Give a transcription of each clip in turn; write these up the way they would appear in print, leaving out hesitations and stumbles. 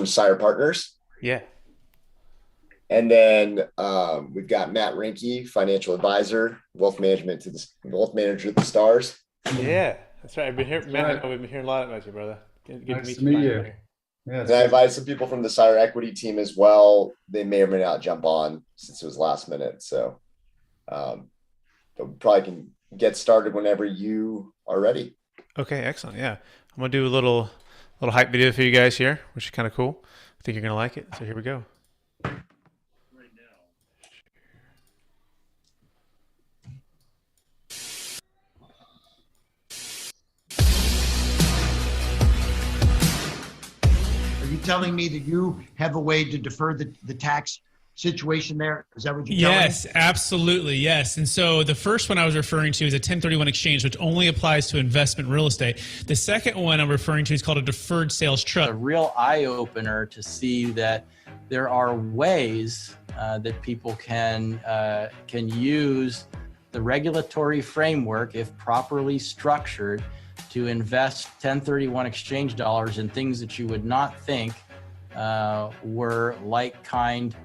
from Sire Partners. Yeah. And then we've got Matt Rinke, financial advisor, wealth manager at the Stars. Yeah. That's right. I've been here, That's Matt. right. I know we've been hearing a lot about you, brother. Good to Nice meet to you meet finally you. here. And I Yes. invited some people from the Sire Equity team as well. They may or may not jump on since it was last minute. So but we probably can get started whenever you are ready. Okay, excellent. Yeah. I'm gonna do a little hype video for you guys here, which is kind of cool. I think you're gonna like it. So here we go. Are you telling me that you have a way to defer the tax situation there? Is that what you're telling me? Yes, absolutely. Yes. And so the first one I was referring to is a 1031 exchange, which only applies to investment real estate. The second one I'm referring to is called a deferred sales trust. A real eye opener to see that there are ways that people can use the regulatory framework, if properly structured, to invest 1031 exchange dollars in things that you would not think were like kind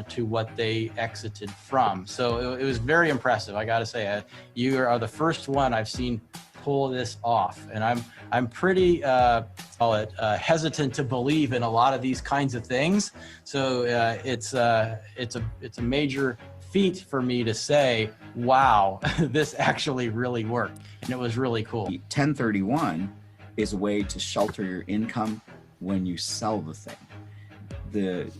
to what they exited from. So it was very impressive. I got to say, you are the first one I've seen pull this off, and I'm pretty hesitant to believe in a lot of these kinds of things. So it's a major feat for me to say, wow, this actually really worked, and it was really cool. 1031 is a way to shelter your income when you sell the thing. The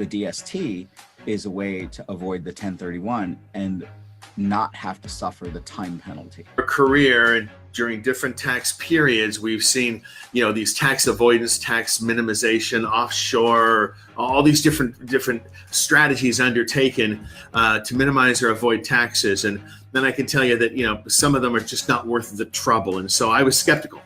DST is a way to avoid the 1031 and not have to suffer the time penalty. Our career and during different tax periods, we've seen, these tax avoidance, tax minimization, offshore, all these different strategies undertaken to minimize or avoid taxes. And then I can tell you that, some of them are just not worth the trouble. And so I was skeptical.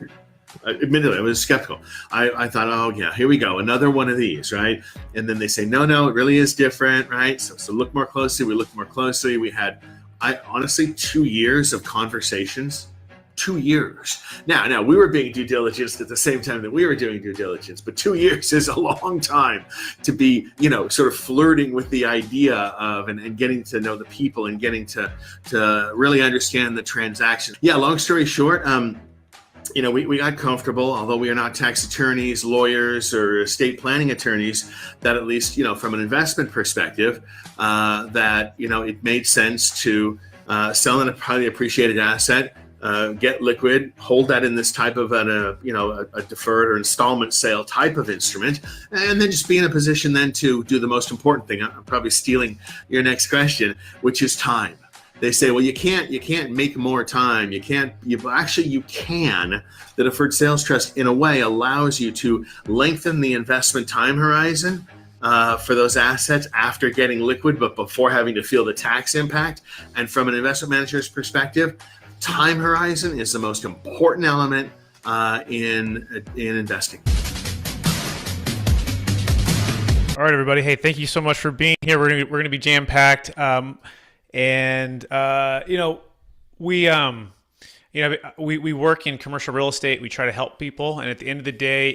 Admittedly, I was skeptical. I thought, oh yeah, here we go, another one of these, right? And then they say, no, it really is different, right? So look more closely. We looked more closely. We had, honestly, 2 years of conversations. 2 years. Now we were being due diligence at the same time that we were doing due diligence, but 2 years is a long time to be, sort of flirting with the idea of and getting to know the people and getting to really understand the transaction. Yeah, long story short, we got comfortable, although we are not tax attorneys, lawyers, or estate planning attorneys, that at least, from an investment perspective, that, it made sense to sell a highly appreciated asset, get liquid, hold that in this type of a deferred or installment sale type of instrument, and then just be in a position then to do the most important thing. I'm probably stealing your next question, which is time. They say, well, you can't make more time. You can. The deferred sales trust, in a way, allows you to lengthen the investment time horizon for those assets after getting liquid, but before having to feel the tax impact. And from an investment manager's perspective, time horizon is the most important element in investing. All right, everybody. Hey, thank you so much for being here. We're gonna be jam packed. We work in commercial real estate. We try to help people. And at the end of the day,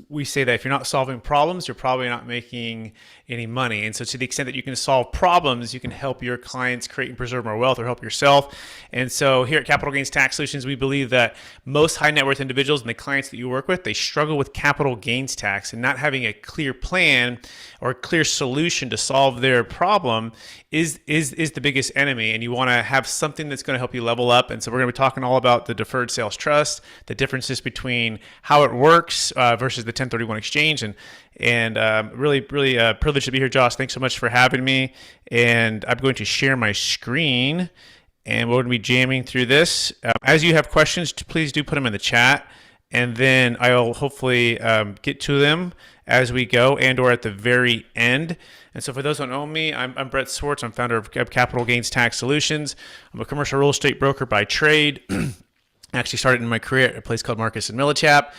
we say that if you're not solving problems, you're probably not making any money. And so to the extent that you can solve problems, you can help your clients create and preserve more wealth or help yourself. And so here at Capital Gains Tax Solutions, we believe that most high net worth individuals and the clients that you work with, they struggle with capital gains tax, and not having a clear plan or a clear solution to solve their problem is the biggest enemy. And you want to have something that's going to help you level up. And so we're going to be talking all about the deferred sales trust, the differences between how it works versus the 1031 exchange, and really privileged to be here, Josh. Thanks so much for having me. And I'm going to share my screen, and we're going to be jamming through this. As you have questions, please do put them in the chat, and then I'll hopefully get to them as we go and or at the very end. And so for those who don't know me, I'm Brett Swartz. I'm founder of Capital Gains Tax Solutions. I'm a commercial real estate broker by trade. I actually started in my career at a place called Marcus and Millichap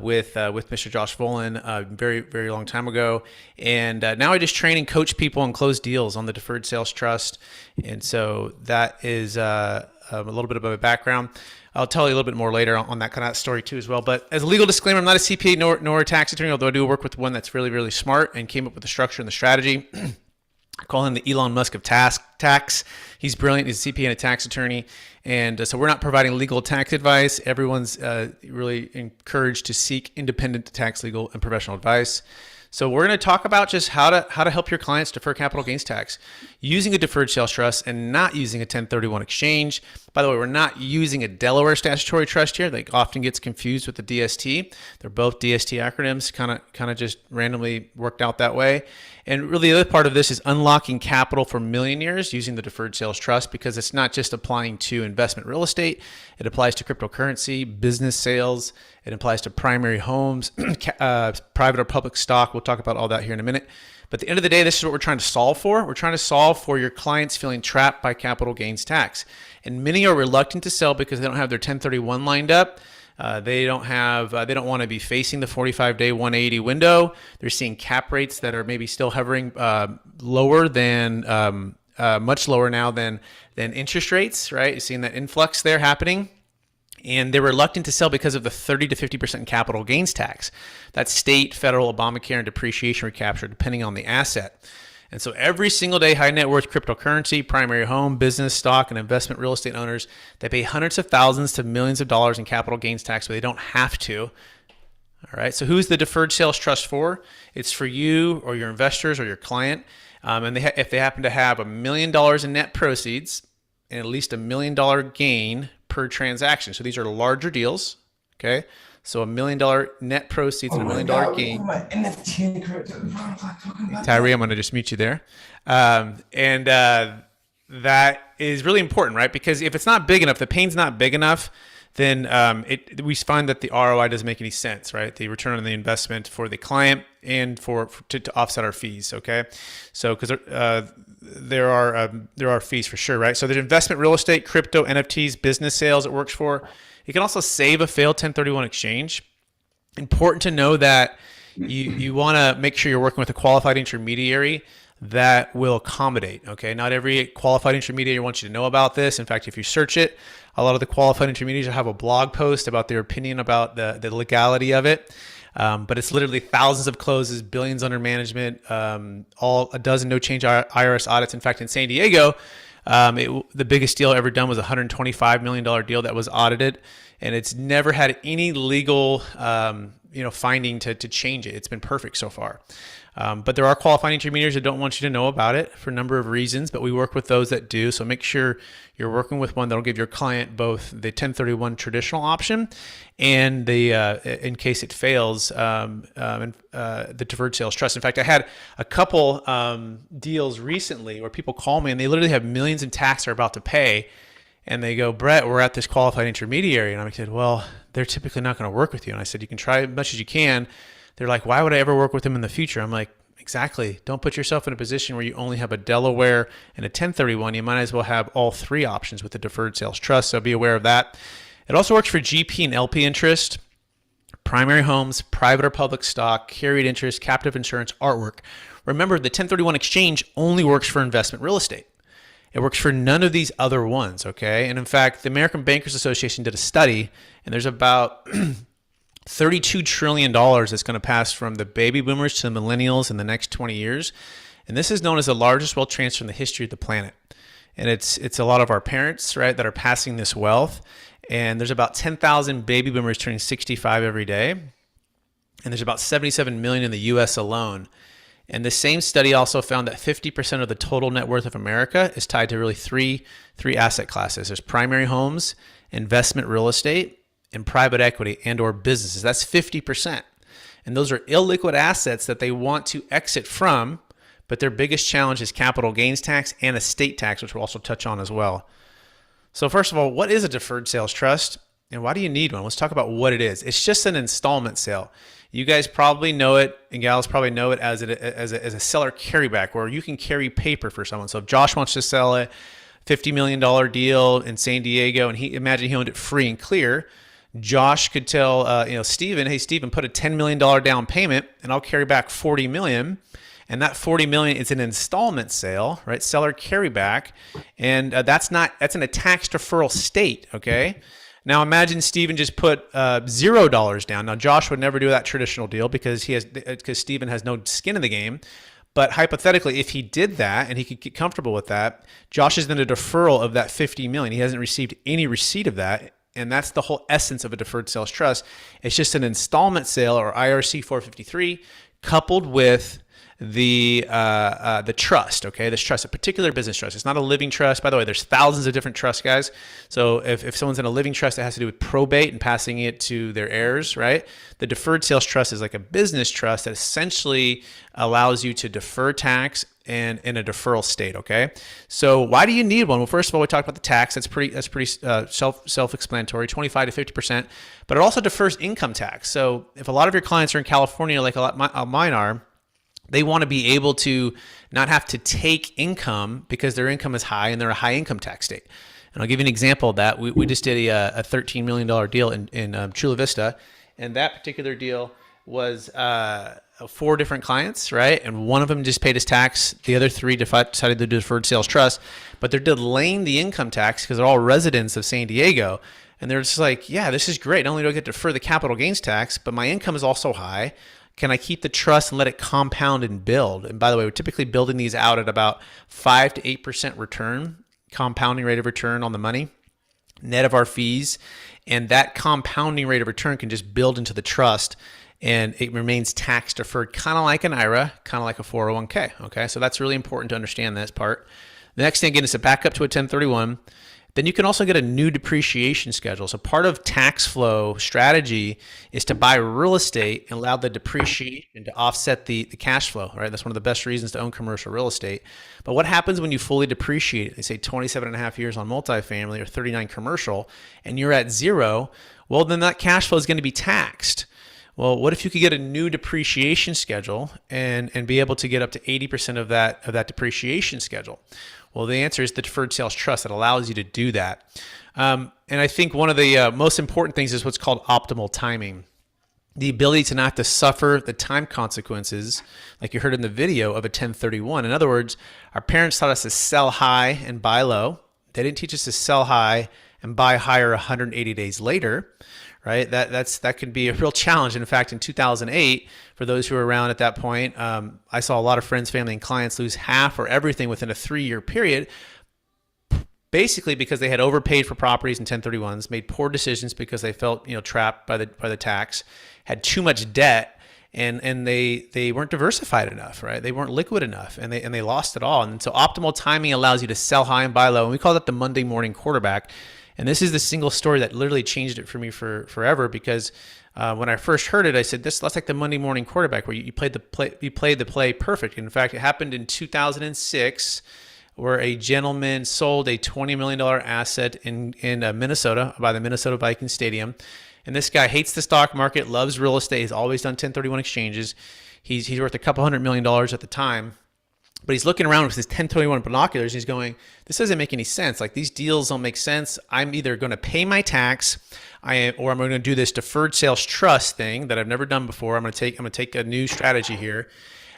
with Mr. Josh Volan very, very long time ago. And now I just train and coach people and close deals on the deferred sales trust. And so that is a little bit of my background. I'll tell you a little bit more later on that kind of story too as well. But as a legal disclaimer, I'm not a CPA nor a tax attorney, although I do work with one that's really, really smart and came up with the structure and the strategy. I call him the Elon Musk of tax. He's brilliant. He's a CPA and a tax attorney. And so we're not providing legal tax advice. Everyone's really encouraged to seek independent tax, legal, and professional advice. So we're going to talk about just how to help your clients defer capital gains tax using a deferred sales trust and not using a 1031 exchange. By the way, we're not using a Delaware statutory trust here. That often gets confused with the DST. They're both DST acronyms, kind of just randomly worked out that way. And really the other part of this is unlocking capital for millionaires using the deferred sales trust, because it's not just applying to investment real estate. It applies to cryptocurrency, business sales. It applies to primary homes, private or public stock. We'll talk about all that here in a minute. But at the end of the day, this is what we're trying to solve for. We're trying to solve for your clients feeling trapped by capital gains tax. And many are reluctant to sell because they don't have their 1031 lined up. They don't want to be facing the 45-day 180 window. They're seeing cap rates that are maybe still hovering lower than much lower now than interest rates, right? You're seeing that influx there happening. And they're reluctant to sell because of the 30 to 50% capital gains tax. That's state, federal, Obamacare, and depreciation recapture, depending on the asset. And so every single day, high net worth cryptocurrency, primary home, business, stock, and investment real estate owners, they pay hundreds of thousands to millions of dollars in capital gains tax, but they don't have to. All right. So who's the deferred sales trust for? It's for you or your investors or your client. And if they happen to have $1 million in net proceeds and at least $1 million gain per transaction. So these are larger deals. Okay. So $1 million net proceeds and $1 million gain. Tyree, I'm going to just mute you there. That is really important, right? Because if it's not big enough, the pain's not big enough, then we find that the ROI doesn't make any sense, right? The return on the investment for the client and to offset our fees. Okay, so because there are fees for sure, right? So there's investment real estate, crypto, NFTs, business sales it works for. You can also save a failed 1031 exchange. Important to know that you want to make sure you're working with a qualified intermediary that will accommodate. Okay, not every qualified intermediary wants you to know about this. In fact, if you search it, a lot of the qualified intermediaries have a blog post about their opinion about the legality of it. But it's literally thousands of closes, billions under management, all a dozen no change IRS audits. In fact, in San Diego, the biggest deal ever done was a $125 million deal that was audited, and it's never had any legal finding to change it. It's been perfect so far. But there are qualifying intermediaries that don't want you to know about it for a number of reasons, but we work with those that do. So make sure you're working with one that'll give your client both the 1031 traditional option and the in case it fails, the deferred sales trust. In fact, I had a couple deals recently where people call me and they literally have millions in tax they're about to pay. And they go, Brett, we're at this qualified intermediary. And I said, well, they're typically not going to work with you. And I said, you can try as much as you can. They're like, why would I ever work with them in the future? I'm like, exactly. Don't put yourself in a position where you only have a Delaware and a 1031. You might as well have all three options with the deferred sales trust. So be aware of that. It also works for GP and LP interest, primary homes, private or public stock, carried interest, captive insurance, artwork. Remember, the 1031 exchange only works for investment real estate. It works for none of these other ones, okay? And in fact, the American Bankers Association did a study, and there's about $32 trillion that's going to pass from the baby boomers to the millennials in the next 20 years. And this is known as the largest wealth transfer in the history of the planet. And it's a lot of our parents, right, that are passing this wealth. And there's about 10,000 baby boomers turning 65 every day. And there's about 77 million in the US alone. And the same study also found that 50% of the total net worth of America is tied to really three asset classes. There's primary homes, investment real estate, and private equity and or businesses. That's 50%. And those are illiquid assets that they want to exit from, but their biggest challenge is capital gains tax and estate tax, which we'll also touch on as well. So first of all, what is a deferred sales trust and why do you need one? Let's talk about what it is. It's just an installment sale. You guys probably know it, and gals probably know it as a seller carryback, where you can carry paper for someone. So if Josh wants to sell a $50 million deal in San Diego, and imagine he owned it free and clear, Josh could tell Steven, hey Steven, put a $10 million down payment, and I'll carry back $40 million. And that $40 million is an installment sale, right? Seller carryback, and that's in a tax deferral state, okay? Now imagine Steven just put $0 down. Now Josh would never do that traditional deal because Steven has no skin in the game. But hypothetically, if he did that and he could get comfortable with that, Josh is in a deferral of that $50 million. He hasn't received any receipt of that. And that's the whole essence of a deferred sales trust. It's just an installment sale, or IRC 453, coupled with the trust. Okay, this trust, a particular business trust. It's not a living trust. By the way, there's thousands of different trusts, guys. So if someone's in a living trust, that has to do with probate and passing it to their heirs, right? The deferred sales trust is like a business trust that essentially allows you to defer tax and in a deferral state. Okay, so why do you need one? Well, first of all, we talked about the tax. That's pretty self-explanatory, 25 to 50%. But it also defers income tax. So if a lot of your clients are in California, like a lot mine are, they want to be able to not have to take income because their income is high and they're a high income tax state. And I'll give you an example of that. We just did a $13 million deal in Chula Vista, and that particular deal was 4 different clients, right? And one of them just paid his tax. The other 3 decided to do deferred sales trust, but they're delaying the income tax because they're all residents of San Diego. And they're just like, yeah, this is great. Not only do I get to defer the capital gains tax, but my income is also high. Can I keep the trust and let it compound and build? And by the way, we're typically building these out at about 5 to 8% return, compounding rate of return on the money, net of our fees. And that compounding rate of return can just build into the trust, and it remains tax deferred, kind of like an IRA, kind of like a 401k. Okay, so that's really important to understand this part. The next thing, again, is to back up to a 1031. Then you can also get a new depreciation schedule. So part of tax flow strategy is to buy real estate and allow the depreciation to offset the cash flow, right? That's one of the best reasons to own commercial real estate. But what happens when you fully depreciate it? They say 27 and a half years on multifamily or 39 commercial, and you're at 0. Well, then that cash flow is going to be taxed. Well, what if you could get a new depreciation schedule and be able to get up to 80% of that depreciation schedule? Well, the answer is the deferred sales trust that allows you to do that. And I think one of the most important things is what's called optimal timing. The ability to not have to suffer the time consequences, like you heard in the video, of a 1031. In other words, our parents taught us to sell high and buy low. They didn't teach us to sell high and buy higher 180 days later. Right, that can be a real challenge. In fact, in 2008, for those who were around at that point, I saw a lot of friends, family, and clients lose half or everything within a 3-year period, basically because they had overpaid for properties in 1031s, made poor decisions because they felt trapped by the tax, had too much debt, and they weren't diversified enough, right? They weren't liquid enough, and they lost it all. And so optimal timing allows you to sell high and buy low, and we call that the Monday morning quarterback. And this is the single story that literally changed it for me forever, because when I first heard it, I said, that's like the Monday morning quarterback where you played the play perfect. In fact, it happened in 2006 where a gentleman sold a $20 million asset in Minnesota by the Minnesota Vikings Stadium. And this guy hates the stock market, loves real estate. He's always done 1031 exchanges. He's worth a couple $100 million at the time. But he's looking around with his 1031 binoculars and he's going, this doesn't make any sense. Like, these deals don't make sense. I'm either going to pay my tax or I'm going to do this deferred sales trust thing that I've never done before. I'm going to take a new strategy here,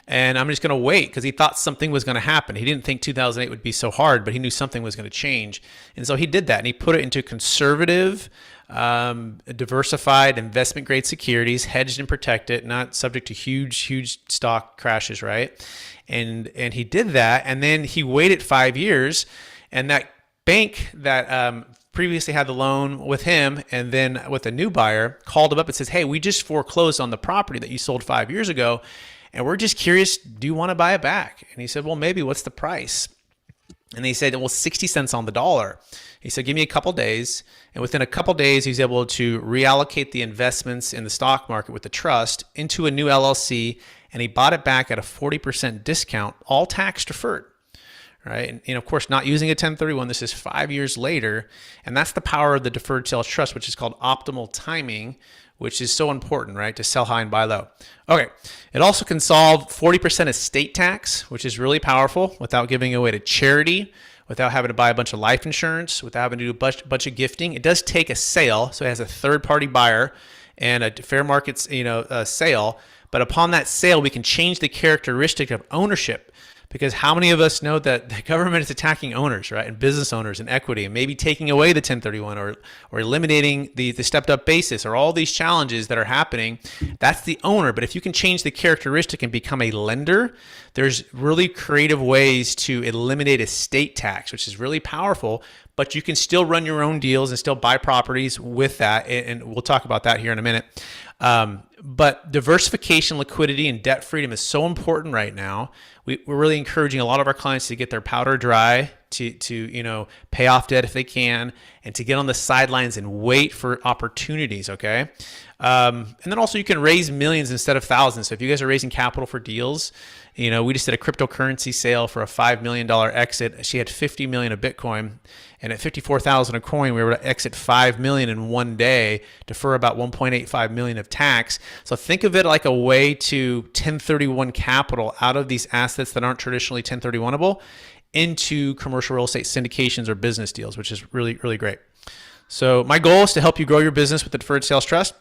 and I'm just going to wait, because he thought something was going to happen. He didn't think 2008 would be so hard, but he knew something was going to change. And so he did that, and he put it into conservative, diversified investment grade securities, hedged and protected, not subject to huge stock crashes, right? And he did that, and then he waited 5 years, and that bank that previously had the loan with him and then with a new buyer called him up and says, hey, we just foreclosed on the property that you sold 5 years ago, and we're just curious, do you want to buy it back? And he said, well, maybe. What's the price? And they said, well, 60 cents on the dollar. He said, give me a couple days. And within a couple days, he's able to reallocate the investments in the stock market with the trust into a new LLC, and he bought it back at a 40% discount, all tax deferred, right? And of course, not using a 1031. This is 5 years later, and that's the power of the deferred sales trust, which is called optimal timing, which is so important, right, to sell high and buy low. Okay, it also can solve 40% estate tax, which is really powerful, without giving away to charity, without having to buy a bunch of life insurance, without having to do a bunch of gifting. It does take a sale, so it has a third-party buyer and a fair market, sale. But upon that sale, we can change the characteristic of ownership Because how many of us know that the government is attacking owners, right, and business owners and equity, and maybe taking away the 1031 or eliminating the stepped up basis, or all these challenges that are happening? That's the owner. But if you can change the characteristic and become a lender, there's really creative ways to eliminate estate tax, which is really powerful. But you can still run your own deals and still buy properties with that, and we'll talk about that here in a minute. But diversification, liquidity, and debt freedom is so important right now. We're really encouraging a lot of our clients to get their powder dry, to pay off debt if they can, and to get on the sidelines and wait for opportunities. Okay, and then also you can raise millions instead of thousands. So if you guys are raising capital for deals, we just did a cryptocurrency sale for a $5 million exit. She had 50 million of Bitcoin, and at 54,000 a coin, we were able to exit 5 million in one day, defer about 1.85 million of tax. So think of it like a way to 1031 capital out of these assets that aren't traditionally 1031able into commercial real estate syndications or business deals, which is really, really great. So my goal is to help you grow your business with the Deferred Sales Trust.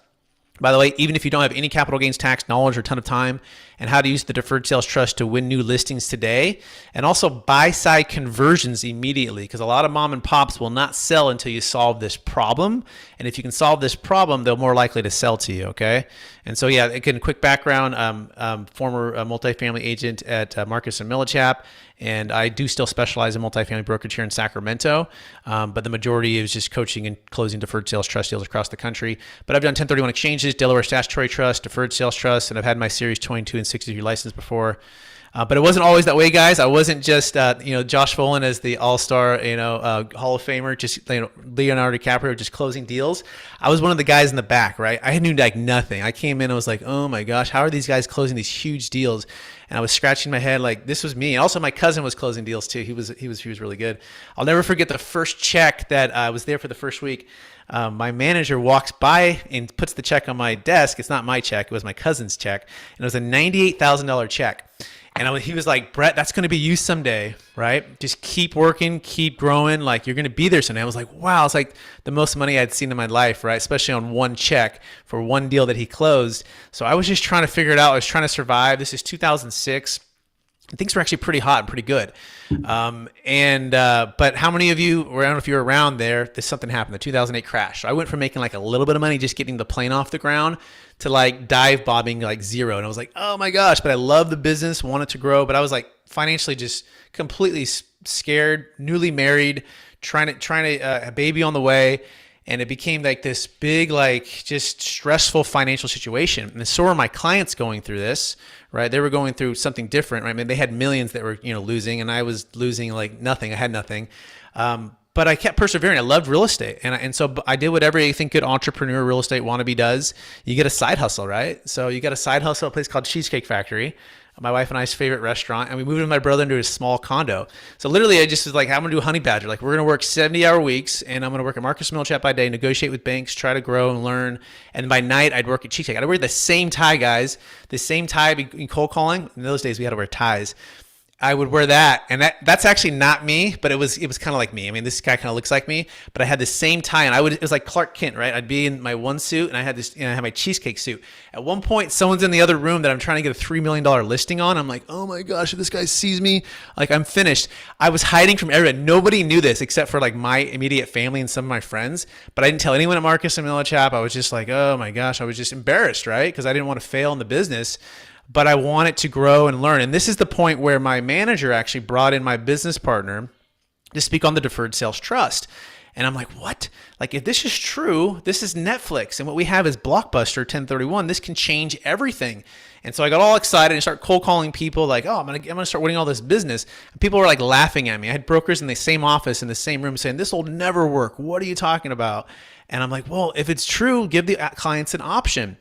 By the way, even if you don't have any capital gains tax knowledge or a ton of time, and how to use the Deferred Sales Trust to win new listings today, and also buy-side conversions immediately, because a lot of mom and pops will not sell until you solve this problem. And if you can solve this problem, they're more likely to sell to you, okay? And so, yeah, again, quick background, former multifamily agent at Marcus & Millichap, and I do still specialize in multifamily brokerage here in Sacramento, but the majority is just coaching and closing Deferred Sales Trust deals across the country. But I've done 1031 exchanges, Delaware Statutory Trust, Deferred Sales Trust, and I've had my Series 22 and 63 license before. But it wasn't always that way, guys. I wasn't just, Josh Folan as the all-star, Hall of Famer, just, Leonardo DiCaprio just closing deals. I was one of the guys in the back, right? I knew like nothing. I came in, I was like, oh my gosh, how are these guys closing these huge deals? And I was scratching my head like this was me. Also, my cousin was closing deals too. He was really good. I'll never forget the first check that I was there for the first week. My manager walks by and puts the check on my desk. It's not my check. It was my cousin's check. And it was a $98,000 check. And he was like, Brett, that's going to be you someday, right? Just keep working, keep growing. Like, you're going to be there someday. I was like, wow, it's like the most money I'd seen in my life, right? Especially on one check for one deal that he closed. So I was just trying to figure it out. I was trying to survive. This is 2006. Things were actually pretty hot and pretty good. But how many of you, I don't know if you were around there, something happened, the 2008 crash. So I went from making like a little bit of money just getting the plane off the ground to like dive bombing like zero. And I was like, oh my gosh, but I love the business, wanted to grow, but I was like financially just completely scared, newly married, trying to a baby on the way. And it became like this big, like just stressful financial situation. And so were my clients going through this, right? They were going through something different, right? I mean, they had millions that were, losing, and I was losing like nothing. I had nothing. But I kept persevering. I loved real estate. And so I did what every, I think, good entrepreneur real estate wannabe does. You get a side hustle, right? So you got a side hustle at a place called Cheesecake Factory, my wife and I's favorite restaurant, and we moved with my brother into a small condo. So literally I just was like, I'm going to do a honey badger. Like, we're going to work 70-hour weeks, and I'm going to work at Marcus & Millichap by day, negotiate with banks, try to grow and learn. And by night, I'd work at Cheesecake. I'd wear the same tie, guys. The same tie in cold calling. In those days, we had to wear ties. I would wear that, and that's actually not me, but it was kind of like me. I mean, this guy kind of looks like me, but I had the same tie, and it was like Clark Kent, right? I'd be in my one suit, and I had this, I had my cheesecake suit. At one point, someone's in the other room that I'm trying to get a $3 million listing on. I'm like, oh my gosh, if this guy sees me, like, I'm finished. I was hiding from everyone. Nobody knew this except for like my immediate family and some of my friends, but I didn't tell anyone at Marcus & Millichap. I was just like, oh my gosh, I was just embarrassed, right? Because I didn't want to fail in the business. But I wanted to grow and learn. And this is the point where my manager actually brought in my business partner to speak on the Deferred Sales Trust. And I'm like, what? Like, if this is true, this is Netflix. And what we have is Blockbuster 1031. This can change everything. And so I got all excited and started cold calling people like, oh, I'm gonna start winning all this business. And people were like laughing at me. I had brokers in the same office, in the same room saying, this will never work. What are you talking about? And I'm like, well, if it's true, give the clients an option.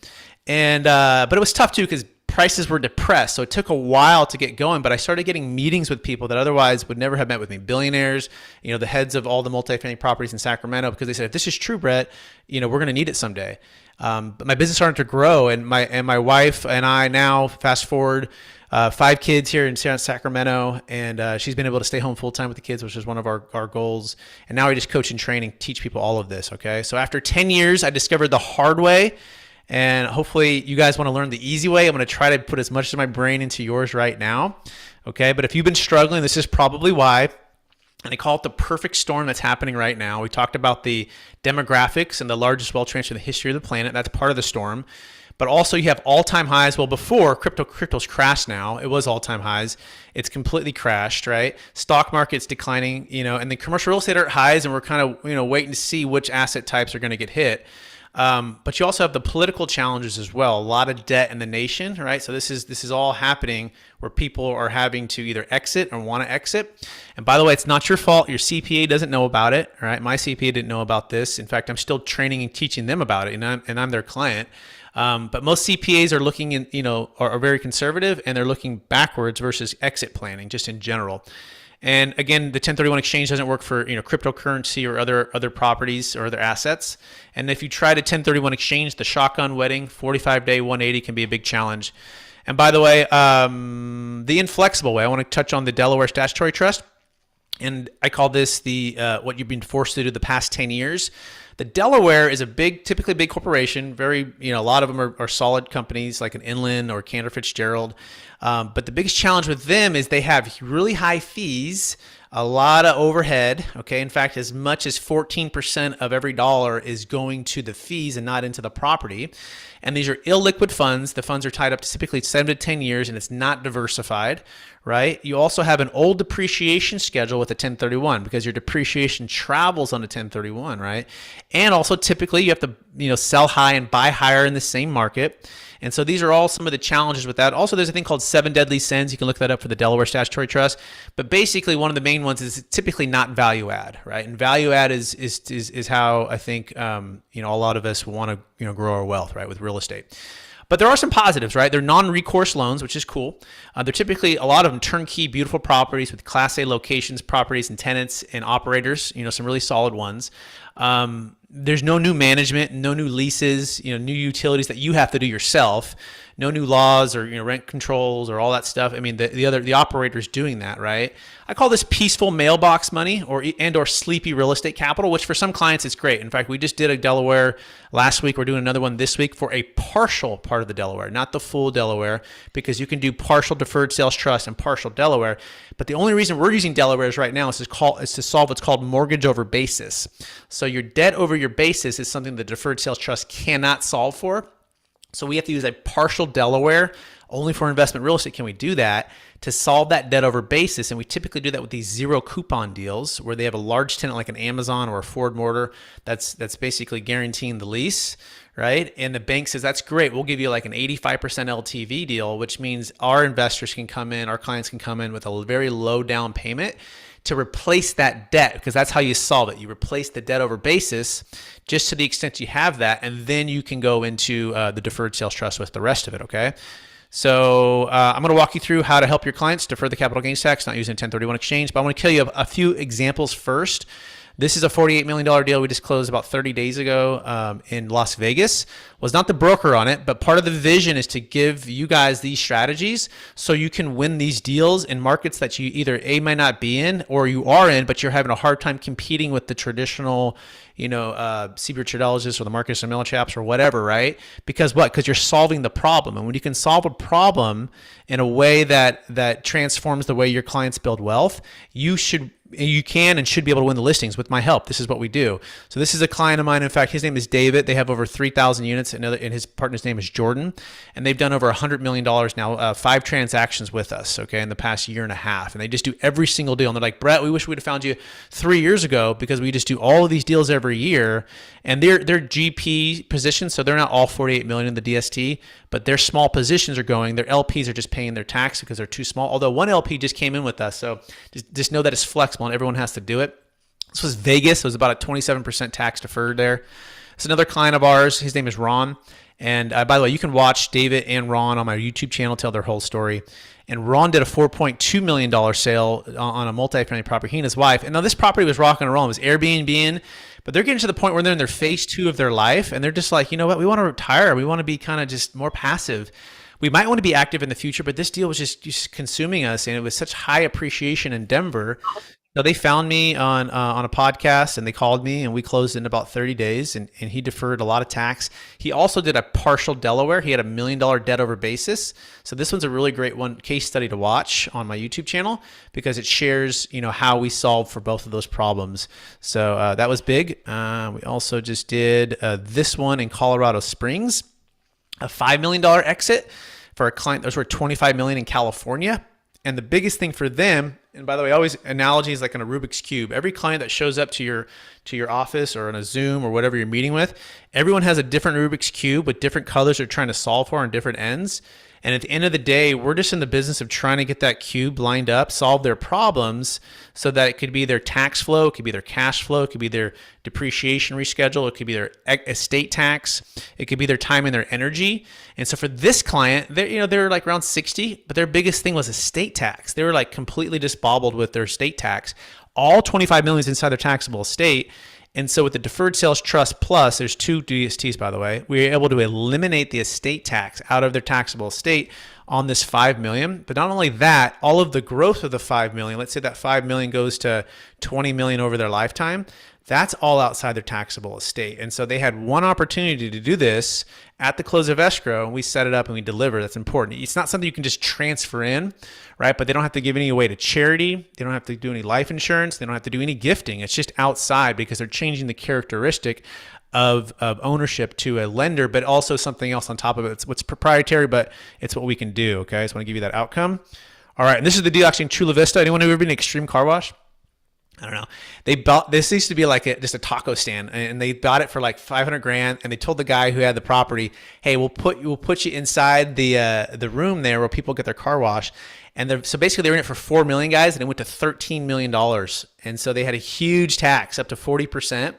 And but it was tough too, because prices were depressed. So it took a while to get going, but I started getting meetings with people that otherwise would never have met with me. Billionaires, the heads of all the multifamily properties in Sacramento, because they said, if this is true, Brett, we're going to need it someday. But my business started to grow, and my wife and I now, fast forward, 5 kids here in Sacramento, and she's been able to stay home full time with the kids, which is one of our goals. And now we just coach and train and teach people all of this. Okay. So after 10 years, I discovered the hard way. And hopefully you guys want to learn the easy way. I'm going to try to put as much of my brain into yours right now. Okay. But if you've been struggling, this is probably why. And they call it the perfect storm that's happening right now. We talked about the demographics and the largest wealth transfer in the history of the planet. That's part of the storm. But also you have all-time highs. Well, before crypto's crashed now. It was all-time highs. It's completely crashed, right? Stock market's declining, and the commercial real estate are at highs, and we're kind of, waiting to see which asset types are going to get hit. But you also have the political challenges as well. A lot of debt in the nation, right? So this is all happening where people are having to either exit or want to exit. And by the way, it's not your fault. Your CPA doesn't know about it, right? My CPA didn't know about this. In fact, I'm still training and teaching them about it, and I'm their client. But most CPAs are looking in, are very conservative, and they're looking backwards versus exit planning, just in general. And again, the 1031 exchange doesn't work for cryptocurrency or other properties or other assets. And if you try to 1031 exchange, the shotgun wedding, 45-day 180 can be a big challenge. And by the way, the inflexible way, I want to touch on the Delaware Statutory Trust. And I call this the what you've been forced to do the past 10 years. The Delaware is typically a big corporation. Very, a lot of them are solid companies like an Inland or Cantor Fitzgerald. But the biggest challenge with them is they have really high fees, a lot of overhead. Okay, in fact, as much as 14% of every dollar is going to the fees and not into the property. And these are illiquid funds. The funds are tied up to typically 7 to 10 years, and it's not diversified, right? You also have an old depreciation schedule with a 1031 because your depreciation travels on a 1031, right? And also typically you have to, sell high and buy higher in the same market. And so these are all some of the challenges with that. Also, there's a thing called 7 deadly sins. You can look that up for the Delaware Statutory Trust. But basically, one of the main ones is typically not value add, right? And value add is how I think a lot of us want to grow our wealth, right, with real estate. But there are some positives, right? They're non-recourse loans, which is cool. They're typically, a lot of them, turnkey, beautiful properties with Class A locations, properties, and tenants and operators, some really solid ones. There's no new management, no new leases, new utilities that you have to do yourself, no new laws or rent controls or all that stuff. I mean, the operator's doing that, right? I call this peaceful mailbox money or sleepy real estate capital, which for some clients is great. In fact, we just did a Delaware last week. We're doing another one this week for a partial part of the Delaware, not the full Delaware, because you can do partial deferred sales trust and partial Delaware. But the only reason we're using Delaware's right now is to solve what's called mortgage over basis. So your debt over your basis is something the deferred sales trust cannot solve for. So we have to use a partial Delaware. Only for investment real estate can we do that to solve that debt over basis. And we typically do that with these zero coupon deals where they have a large tenant like an Amazon or a Ford Motor that's basically guaranteeing the lease, right? And the bank says, that's great. We'll give you like an 85% LTV deal, which means our investors can come in, our clients can come in with a very low down payment to replace that debt, because that's how you solve it. You replace the debt over basis just to the extent you have that, and then you can go into the deferred sales trust with the rest of it, okay? So I'm going to walk you through how to help your clients defer the capital gains tax, not using 1031 exchange, but I want to tell you a few examples first. This is a $48 million deal we just closed about 30 days ago in Las Vegas. Was not the broker on it, but part of the vision is to give you guys these strategies so you can win these deals in markets that you either might not be in or you are in, but you're having a hard time competing with the traditional, CBRE Tradologists or the Marcus and Miller chaps or whatever, right? Because what? Because you're solving the problem. And when you can solve a problem in a way that transforms the way your clients build wealth, you can and should be able to win the listings with my help. This is what we do. So this is a client of mine. In fact, his name is David. They have over 3,000 units, and his partner's name is Jordan. And they've done over $100 million now, 5 transactions with us, okay, in the past year and a half. And they just do every single deal. And they're like, Brett, we wish we'd have found you 3 years ago, because we just do all of these deals every year. And they're GP positions, so they're not all 48 million in the DST, but their small positions are going. Their LPs are just paying their tax because they're too small. Although one LP just came in with us, so just know that it's flexible and everyone has to do it. This was Vegas. It was about a 27% tax deferred there. It's another client of ours. His name is Ron. And by the way, you can watch David and Ron on my YouTube channel tell their whole story. And Ron did a $4.2 million sale on a multifamily property, he and his wife. And now this property was rocking and rolling. It was Airbnb, but they're getting to the point where they're in their phase 2 of their life. And they're just like, you know what? We want to retire. We want to be kind of just more passive. We might want to be active in the future, but this deal was just consuming us. And it was such high appreciation in Denver So they found me on a podcast and they called me and we closed in about 30 days and he deferred a lot of tax. He also did a partial Delaware. He had $1 million debt over basis. So this one's a really great one case study to watch on my YouTube channel because it shares, how we solved for both of those problems. So that was big. We also just did this one in Colorado Springs, a $5 million exit for a client. Those were $25 million in California. And the biggest thing for them, and by the way, always analogies like on a Rubik's Cube, every client that shows up to your office or on a Zoom or whatever you're meeting with, everyone has a different Rubik's Cube with different colors they're trying to solve for on different ends. And at the end of the day, we're just in the business of trying to get that cube lined up, solve their problems so that it could be their tax flow, it could be their cash flow, it could be their depreciation reschedule, it could be their estate tax, it could be their time and their energy. And so for this client, they're like around 60, but their biggest thing was estate tax. They were like completely disbobbled with their estate tax. All 25 million is inside their taxable estate. And so with the Deferred Sales Trust Plus, there's 2 DSTs, by the way, we were able to eliminate the estate tax out of their taxable estate on this 5 million. But not only that, all of the growth of the 5 million, let's say that 5 million goes to 20 million over their lifetime, that's all outside their taxable estate. And so they had one opportunity to do this at the close of escrow, and we set it up and we deliver. That's important. It's not something you can just transfer in, right? But they don't have to give any away to charity. They don't have to do any life insurance. They don't have to do any gifting. It's just outside because they're changing the characteristic of ownership to a lender, but also something else on top of it. It's what's proprietary, but it's what we can do, okay? I just want to give you that outcome. All right, and this is the deal actually in Chula Vista. Anyone who ever been to Extreme Car Wash? I don't know. They bought this used to be like just a taco stand, and they bought it for like 500 grand. And they told the guy who had the property, "Hey, we'll put you inside the room there where people get their car wash." And so basically they were in it for 4 million guys, and it went to $13 million. And so they had a huge tax up to 40%.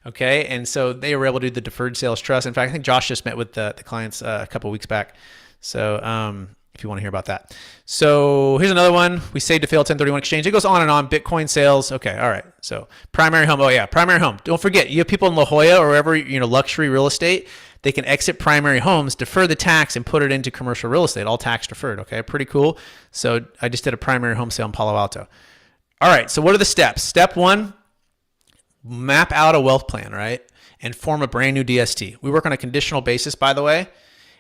Okay, and so they were able to do the Deferred Sales Trust. In fact, I think Josh just met with the clients a couple of weeks back. So if you want to hear about that. So here's another one. We saved to fail 1031 exchange. It goes on and on. Bitcoin sales. Okay. All right. So primary home. Oh yeah. Primary home. Don't forget, you have people in La Jolla or wherever, luxury real estate. They can exit primary homes, defer the tax, and put it into commercial real estate, all tax deferred. Okay. Pretty cool. So I just did a primary home sale in Palo Alto. All right. So what are the steps? Step 1, map out a wealth plan, right? And form a brand new DST. We work on a conditional basis, by the way.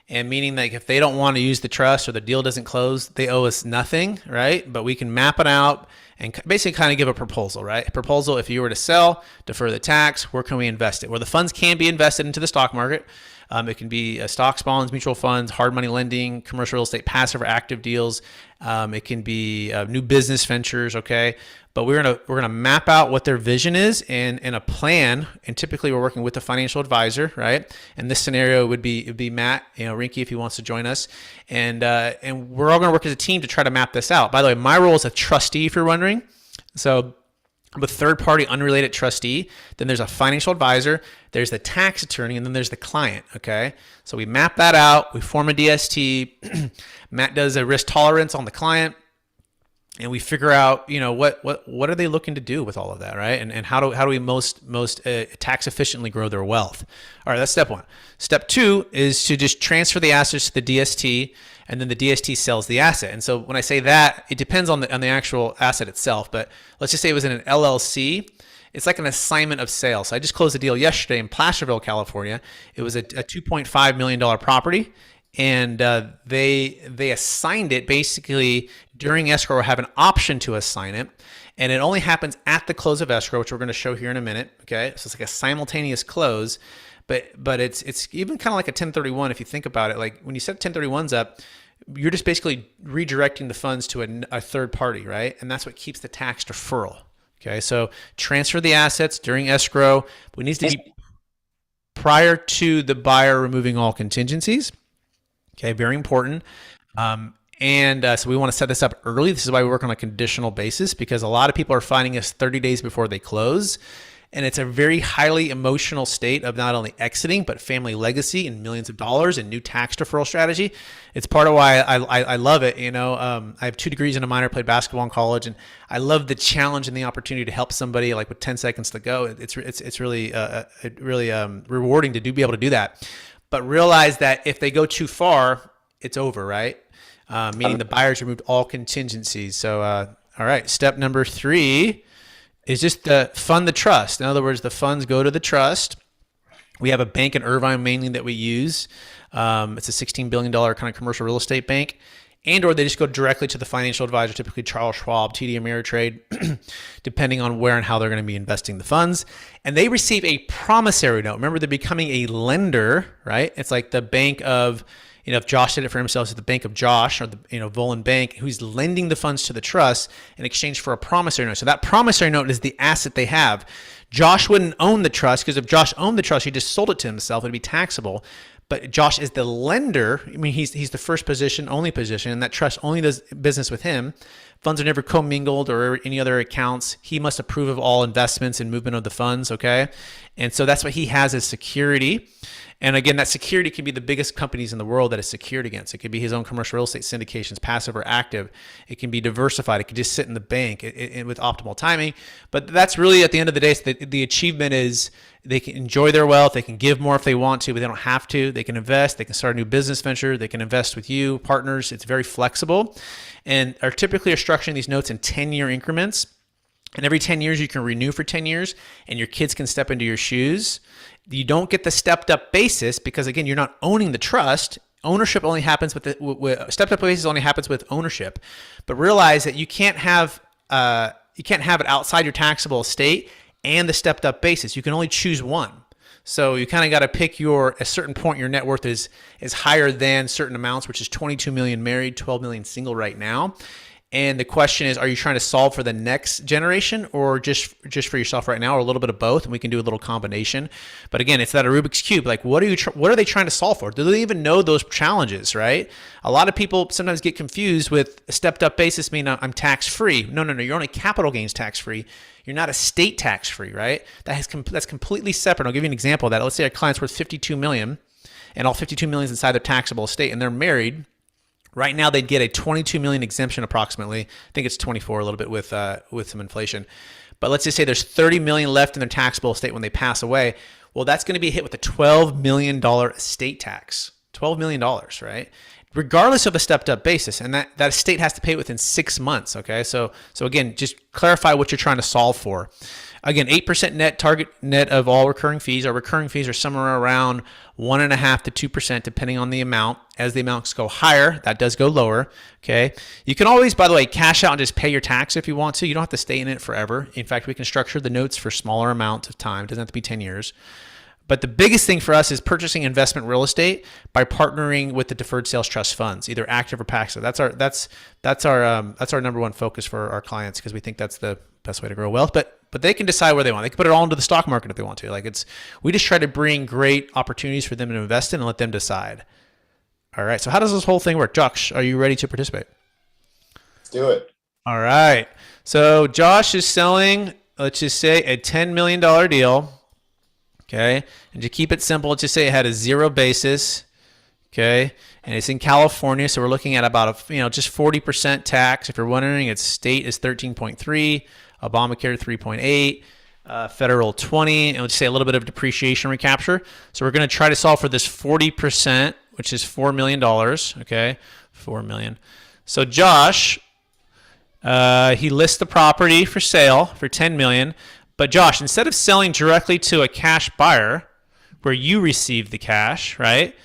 And meaning like if they don't want to use the trust or the deal doesn't close, they owe us nothing, right? But we can map it out and basically kind of give a proposal, right? A proposal, if you were to sell, defer the tax, where can we invest it? Where the funds can be invested into the stock market. It can be stocks, bonds, mutual funds, hard money lending, commercial real estate, passive or active deals. It can be new business ventures, okay? But we're gonna map out what their vision is and a plan. And typically we're working with a financial advisor, right? And this scenario would be Matt, Rinky, if he wants to join us. And we're all gonna work as a team to try to map this out. By the way, my role is a trustee, if you're wondering. So I'm a third-party unrelated trustee. Then there's a financial advisor, there's the tax attorney, and then there's the client, okay? So we map that out, we form a DST, Matt does a risk tolerance on the client, and we figure out, what are they looking to do with all of that, right? And how do we most tax efficiently grow their wealth? All right, that's step 1. Step 2 is to just transfer the assets to the DST, and then the DST sells the asset. And so when I say that, it depends on the actual asset itself. But let's just say it was in an LLC. It's like an assignment of sale. So I just closed a deal yesterday in Placerville, California. It was a $2.5 million property. And they assigned it basically during escrow, or have an option to assign it. And it only happens at the close of escrow, which we're going to show here in a minute. Okay, so it's like a simultaneous close. But it's even kind of like a 1031 if you think about it. Like when you set 1031s up, you're just basically redirecting the funds to a third party, right? And that's what keeps the tax deferral. Okay, so transfer the assets during escrow. It needs to be prior to the buyer removing all contingencies. Okay, very important. So we want to set this up early. This is why we work on a conditional basis, because a lot of people are finding us 30 days before they close. And it's a very highly emotional state of not only exiting, but family legacy and millions of dollars and new tax deferral strategy. It's part of why I love it. I have 2 degrees and a minor, played basketball in college, and I love the challenge and the opportunity to help somebody like with 10 seconds to go. It's really rewarding to be able to do that. But realize that if they go too far, it's over, right? Meaning the buyers removed all contingencies. So, all right, step number 3. is just to fund the trust. In other words, the funds go to the trust. We have a bank in Irvine mainly that we use. It's a $16 billion kind of commercial real estate bank. And or they just go directly to the financial advisor, typically Charles Schwab, TD Ameritrade, depending on where and how they're going to be investing the funds. And they receive a promissory note. Remember, they're becoming a lender, right? It's like the bank of, if Josh did it for himself, it's the bank of Josh, or the Volin Bank, who's lending the funds to the trust in exchange for a promissory note. So that promissory note is the asset they have. Josh wouldn't own the trust, because if Josh owned the trust, he just sold it to himself. It'd be taxable. But Josh is the lender. I mean, he's the first position, only position, and that trust only does business with him. Funds are never commingled or any other accounts. He must approve of all investments and movement of the funds, okay? And so that's what he has as security. And again, that security can be the biggest companies in the world that is secured against. It could be his own commercial real estate syndications, passive or active. It can be diversified. It could just sit in the bank with optimal timing. But that's really, at the end of the day, so the achievement is they can enjoy their wealth. They can give more if they want to, but they don't have to. They can invest. They can start a new business venture. They can invest with you, partners. It's very flexible, and are typically structuring these notes in 10-year increments. And every 10 years, you can renew for 10 years, and your kids can step into your shoes. You don't get the stepped up basis because, again, you're not owning the trust. Ownership only happens with stepped up basis only happens with ownership. But realize that you can't have it outside your taxable estate and the stepped up basis. You can only choose one. So you kind of got to pick at a certain point, your net worth is higher than certain amounts, which is 22 million married, 12 million single right now. And the question is, are you trying to solve for the next generation or just for yourself right now, or a little bit of both? And we can do a little combination. But again, it's that a Rubik's Cube. Like, what are they trying to solve for? Do they even know those challenges, right? A lot of people sometimes get confused with a stepped up basis mean I'm tax free. No. You're only capital gains tax free. You're not estate tax free, right? That's completely separate. I'll give you an example of that. Let's say our client's worth 52 million and all 52 million is inside their taxable estate and they're married. Right now, they'd get a 22 million exemption approximately. I think it's 24 a little bit with some inflation. But let's just say there's 30 million left in their taxable estate when they pass away. Well, that's going to be hit with a $12 million estate tax. $12 million, right? Regardless of a stepped up basis. And that estate has to pay it within 6 months, okay? So again, just clarify what you're trying to solve for. Again, 8% net target net of all recurring fees. Our recurring fees are somewhere around 1.5% to 2%, depending on the amount. As the amounts go higher, that does go lower. Okay. You can always, by the way, cash out and just pay your tax if you want to. You don't have to stay in it forever. In fact, we can structure the notes for smaller amounts of time. It doesn't have to be 10 years. But the biggest thing for us is purchasing investment real estate by partnering with the deferred sales trust funds, either active or passive. That's our number one focus for our clients, because we think that's the best way to grow wealth. But they can decide where they want. They can put it all into the stock market if they want to. We just try to bring great opportunities for them to invest in and let them decide. All right. So how does this whole thing work? Josh, are you ready to participate? Let's do it. All right. So Josh is selling, let's just say, a $10 million deal. Okay. And to keep it simple, let's just say it had a zero basis. Okay. And it's in California. So we're looking at about just 40% tax. If you're wondering, its state is 13.3, Obamacare 3.8, federal 20, and let's say a little bit of depreciation recapture. So we're going to try to solve for this 40%, which is $4 million. Okay. 4 million. So Josh, he lists the property for sale for 10 million. But Josh, instead of selling directly to a cash buyer where you receive the cash, right,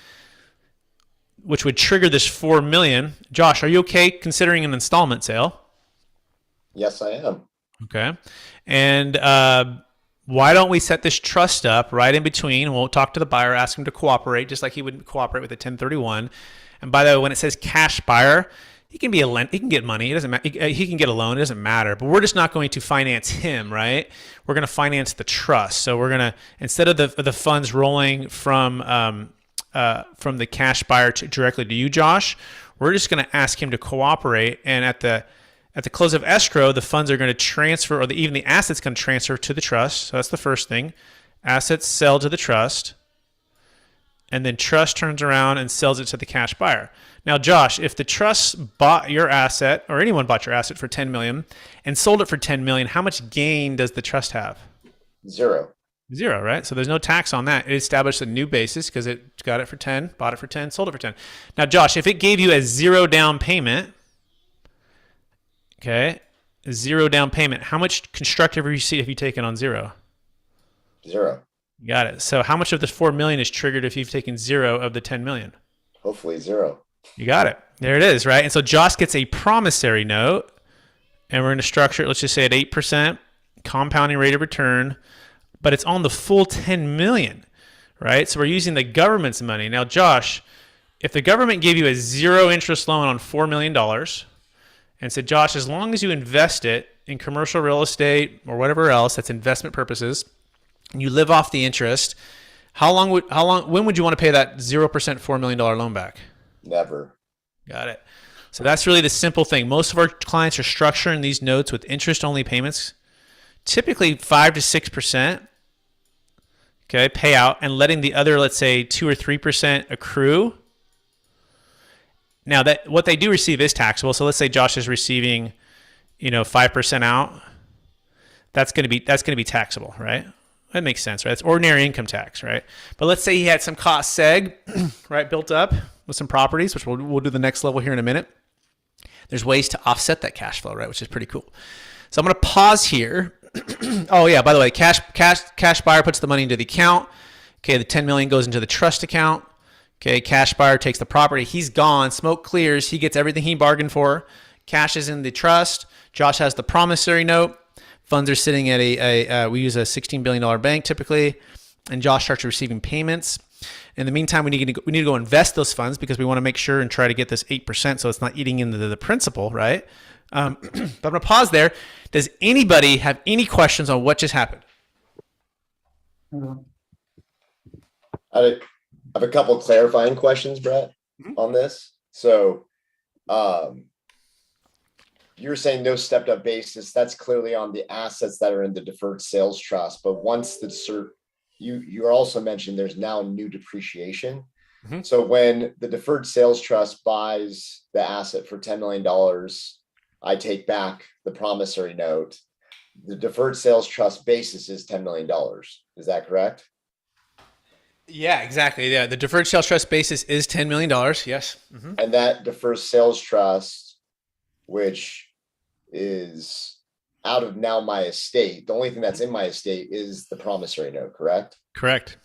which would trigger this 4 million, Josh, are you okay considering an installment sale? Yes, I am. Okay. And why don't we set this trust up right in between? We'll talk to the buyer, ask him to cooperate, just like he would cooperate with a 1031. And by the way, when it says cash buyer, he can get money. It doesn't matter. He can get a loan. It doesn't matter. But we're just not going to finance him, right? We're going to finance the trust. So we're going to, instead of the funds rolling from the cash buyer directly to you, Josh, we're just going to ask him to cooperate. And at the close of escrow, the funds are going to transfer, or even the assets going to transfer to the trust. So that's the first thing. Assets sell to the trust. And then trust turns around and sells it to the cash buyer. Now, Josh, if the trust bought your asset, or anyone bought your asset for 10 million and sold it for 10 million, how much gain does the trust have? Zero, right? So there's no tax on that. It established a new basis because it got it for 10, bought it for 10, sold it for 10. Now, Josh, if it gave you a zero down payment, okay, zero down payment. How much constructive receipt have you taken on zero? 0. You got it. So how much of the 4 million is triggered if you've taken 0 of the 10 million? Hopefully 0. You got it. There it is, right? And so Josh gets a promissory note, and we're going to structure it, let's just say at 8% compounding rate of return, but it's on the full 10 million, right? So we're using the government's money. Now, Josh, if the government gave you a 0 interest loan on $4 million and said, Josh, as long as you invest it in commercial real estate or whatever else that's investment purposes, and you live off the interest, when would you want to pay that 0% $4 million loan back? Never. Got it. So that's really the simple thing. Most of our clients are structuring these notes with interest-only payments, typically 5 to 6%, okay, payout, and letting the other, let's say, 2 or 3% accrue. Now, that what they do receive is taxable. So let's say Josh is receiving, 5% out. That's going to be taxable, right? That makes sense, right? It's ordinary income tax, right? But let's say he had some cost seg, right, built up with some properties, which we'll do the next level here in a minute. There's ways to offset that cash flow, right, which is pretty cool. So I'm going to pause here. Oh yeah, by the way, cash buyer puts the money into the account. Okay, the 10 million goes into the trust account. Okay, cash buyer takes the property. He's gone. Smoke clears. He gets everything he bargained for. Cash is in the trust. Josh has the promissory note. Funds are sitting at we use a $16 billion bank typically, and Josh starts receiving payments. In the meantime, we need to go invest those funds because we want to make sure and try to get this 8% so it's not eating into the principal, right? But I'm going to pause there. Does anybody have any questions on what just happened? I have a couple clarifying questions, Brett, on this. So, you're saying no stepped up basis. That's clearly on the assets that are in the deferred sales trust. But once you also mentioned there's now new depreciation. Mm-hmm. So when the deferred sales trust buys the asset for $10 million, I take back the promissory note. The deferred sales trust basis is $10 million. Is that correct? Yeah, exactly. Yeah, the deferred sales trust basis is $10 million. Yes. Mm-hmm. And that deferred sales trust, which is out of now my estate, the only thing that's in my estate is the promissory note, correct? Correct.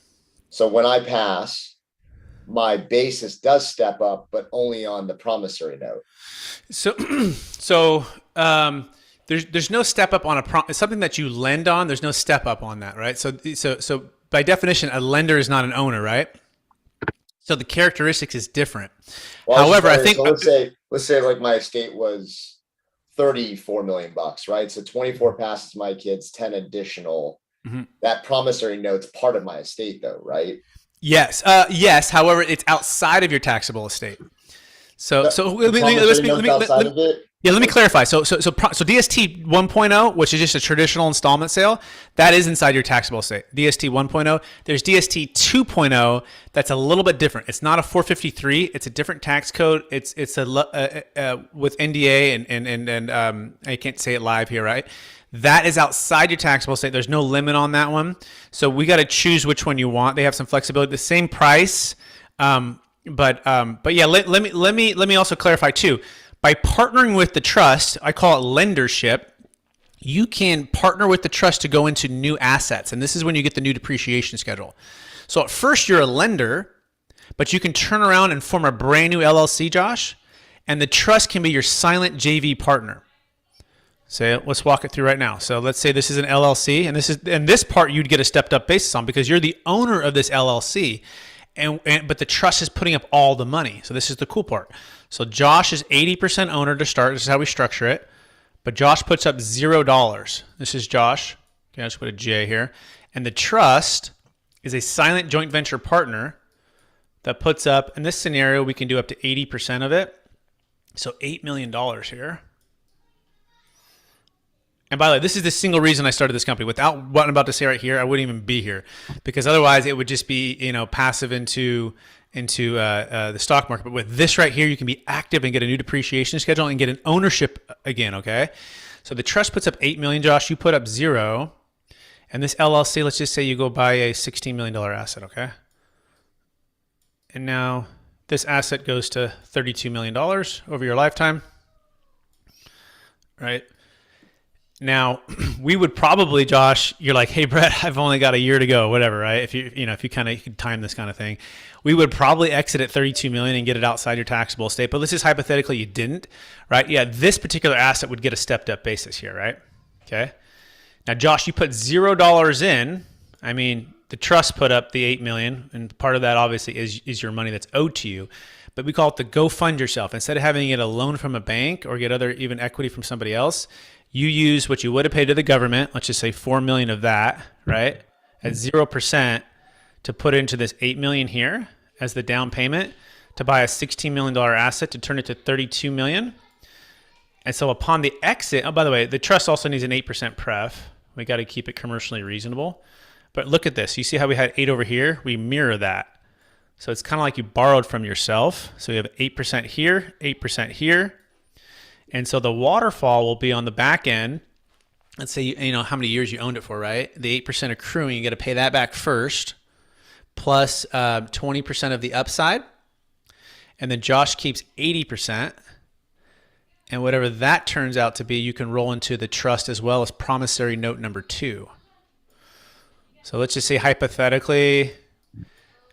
So when I pass, my basis does step up, but only on the promissory note. So there's no step up on it's something that you lend on. There's no step up on that, right? So by definition, a lender is not an owner, right? So the characteristics is different. Well, however, I think so let's say like my estate was $34 million, right? So 24 passes my kids, 10 additional. Mm-hmm. That promissory note's part of my estate though, right? Yes. Yes. However, it's outside of your taxable estate. So let me clarify. So DST 1.0, which is just a traditional installment sale, that is inside your taxable estate. DST 1.0. There's DST 2.0. That's a little bit different. It's not a 453. It's a different tax code. It's with NDA and I can't say it live here, right? That is outside your taxable estate. There's no limit on that one. So we got to choose which one you want. They have some flexibility. The same price. But yeah, let me also clarify too. By partnering with the trust, I call it lendership. You can partner with the trust to go into new assets, and this is when you get the new depreciation schedule. So at first you're a lender, but you can turn around and form a brand new LLC, Josh, and the trust can be your silent JV partner. So let's walk it through right now. So let's say this is an LLC, and this part you'd get a stepped up basis on because you're the owner of this LLC. But the trust is putting up all the money. So this is the cool part. So Josh is 80% owner to start. This is how we structure it. But Josh puts up $0. This is Josh. Okay, I'll just put a J here. And the trust is a silent joint venture partner that puts up, in this scenario, we can do up to 80% of it. So $8 million here. And by the way, this is the single reason I started this company. Without what I'm about to say right here, I wouldn't even be here, because otherwise it would just be passive into the stock market. But with this right here, you can be active and get a new depreciation schedule and get an ownership again. Okay, so the trust puts up $8 million. Josh, you put up 0, and this LLC, let's just say you go buy a $16 million asset. Okay, and now this asset goes to $32 million over your lifetime, right? Now, we would probably, Josh, you're like, hey, Brett, I've only got a year to go, whatever, right? If you kind of could time this kind of thing, we would probably exit at 32 million and get it outside your taxable estate. But let's just hypothetically you didn't, right? Yeah, this particular asset would get a stepped up basis here, right? Okay. Now, Josh, you put $0 in. I mean, the trust put up the 8 million, and part of that obviously is your money that's owed to you. But we call it the go fund yourself. Instead of having to get a loan from a bank or get other even equity from somebody else, you use what you would have paid to the government, let's just say 4 million of that, right? At 0% to put into this 8 million here as the down payment to buy a $16 million asset to turn it to 32 million. And so upon the exit, oh, by the way, the trust also needs an 8% pref. We got to keep it commercially reasonable. But look at this. You see how we had 8 over here? We mirror that. So it's kind of like you borrowed from yourself. So you have 8% here, 8% here. And so the waterfall will be on the back end. Let's say, you know how many years you owned it for, right? The 8% accruing, you got to pay that back first, plus 20% of the upside. And then Josh keeps 80%. And whatever that turns out to be, you can roll into the trust as well as promissory note number 2. So let's just say hypothetically,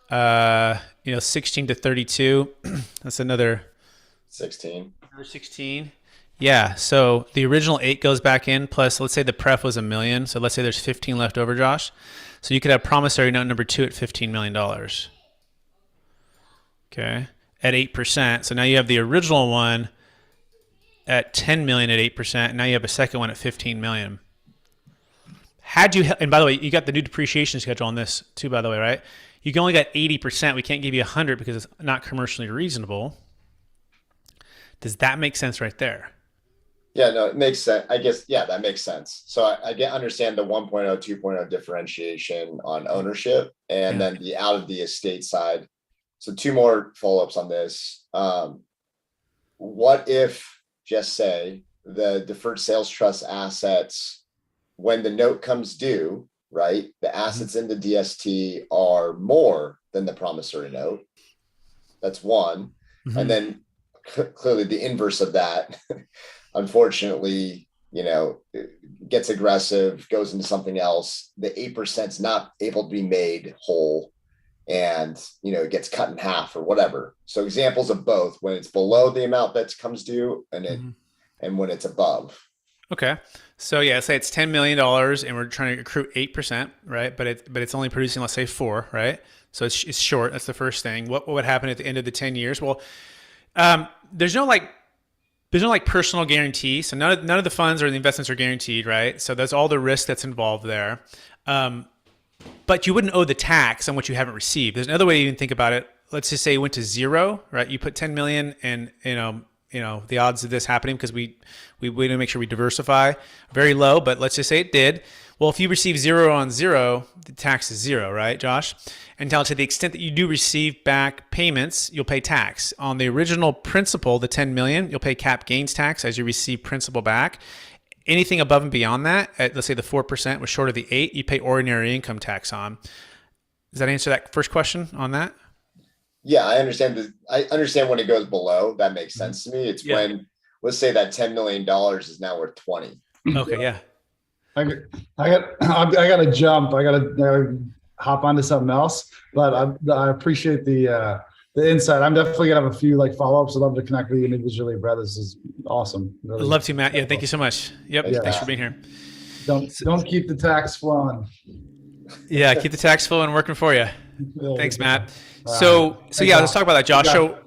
16 to 32. That's another 16. Another 16. Yeah. So the original 8 goes back in, plus let's say the pref was $1 million. So let's say there's 15 left over, Josh. So you could have promissory note number 2 at $15 million. Okay. At 8%. So now you have the original one at 10 million at 8%. Now you have a second one at 15 million. Had you, and by the way, you got the new depreciation schedule on this too, by the way, right? You can only get 80%. We can't give you 100 because it's not commercially reasonable. Does that make sense right there? Yeah, no, it makes sense. I guess, yeah, that makes sense. So I understand the 1.0, 2.0 differentiation on ownership and then the out of the estate side. So 2 more follow-ups on this. What if, just say, the deferred sales trust assets, when the note comes due, right, the assets in the DST are more than the promissory note? That's one. And then clearly the inverse of that, unfortunately, gets aggressive, goes into something else. The 8% is not able to be made whole and, it gets cut in half or whatever. So examples of both, when it's below the amount that comes due and when it's above. Okay. So yeah, say it's $10 million and we're trying to accrue 8%, right? But it's only producing, let's say 4, right? So it's short. That's the first thing. What would happen at the end of the 10 years? Well, there's no personal guarantee. So none of the funds or the investments are guaranteed, right? So that's all the risk that's involved there. But you wouldn't owe the tax on what you haven't received. There's another way to even think about it. Let's just say it went to 0, right? You put 10 million and, the odds of this happening, because we want to make sure we diversify, very low, but let's just say it did. Well, if you receive 0 on 0, the tax is 0, right, Josh? And to the extent that you do receive back payments, you'll pay tax. On the original principal, the 10 million, you'll pay cap gains tax as you receive principal back. Anything above and beyond that, let's say the 4% was short of the 8, you pay ordinary income tax on. Does that answer that first question on that? Yeah, I understand. I understand when it goes below. That makes sense to me. It's when, let's say that $10 million is now worth 20. Okay, yeah. I got to jump. I got to hop onto something else. But I appreciate the insight. I'm definitely gonna have a few follow-ups. I'd love to connect with you individually, Brett. This is awesome. Really. I'd love to, Matt. Yeah, thank you so much. Yep, thanks for being here. Don't keep the tax flowing. Yeah, keep the tax flowing, working for you. Thanks, Matt. So yeah, let's talk about that, Josh. So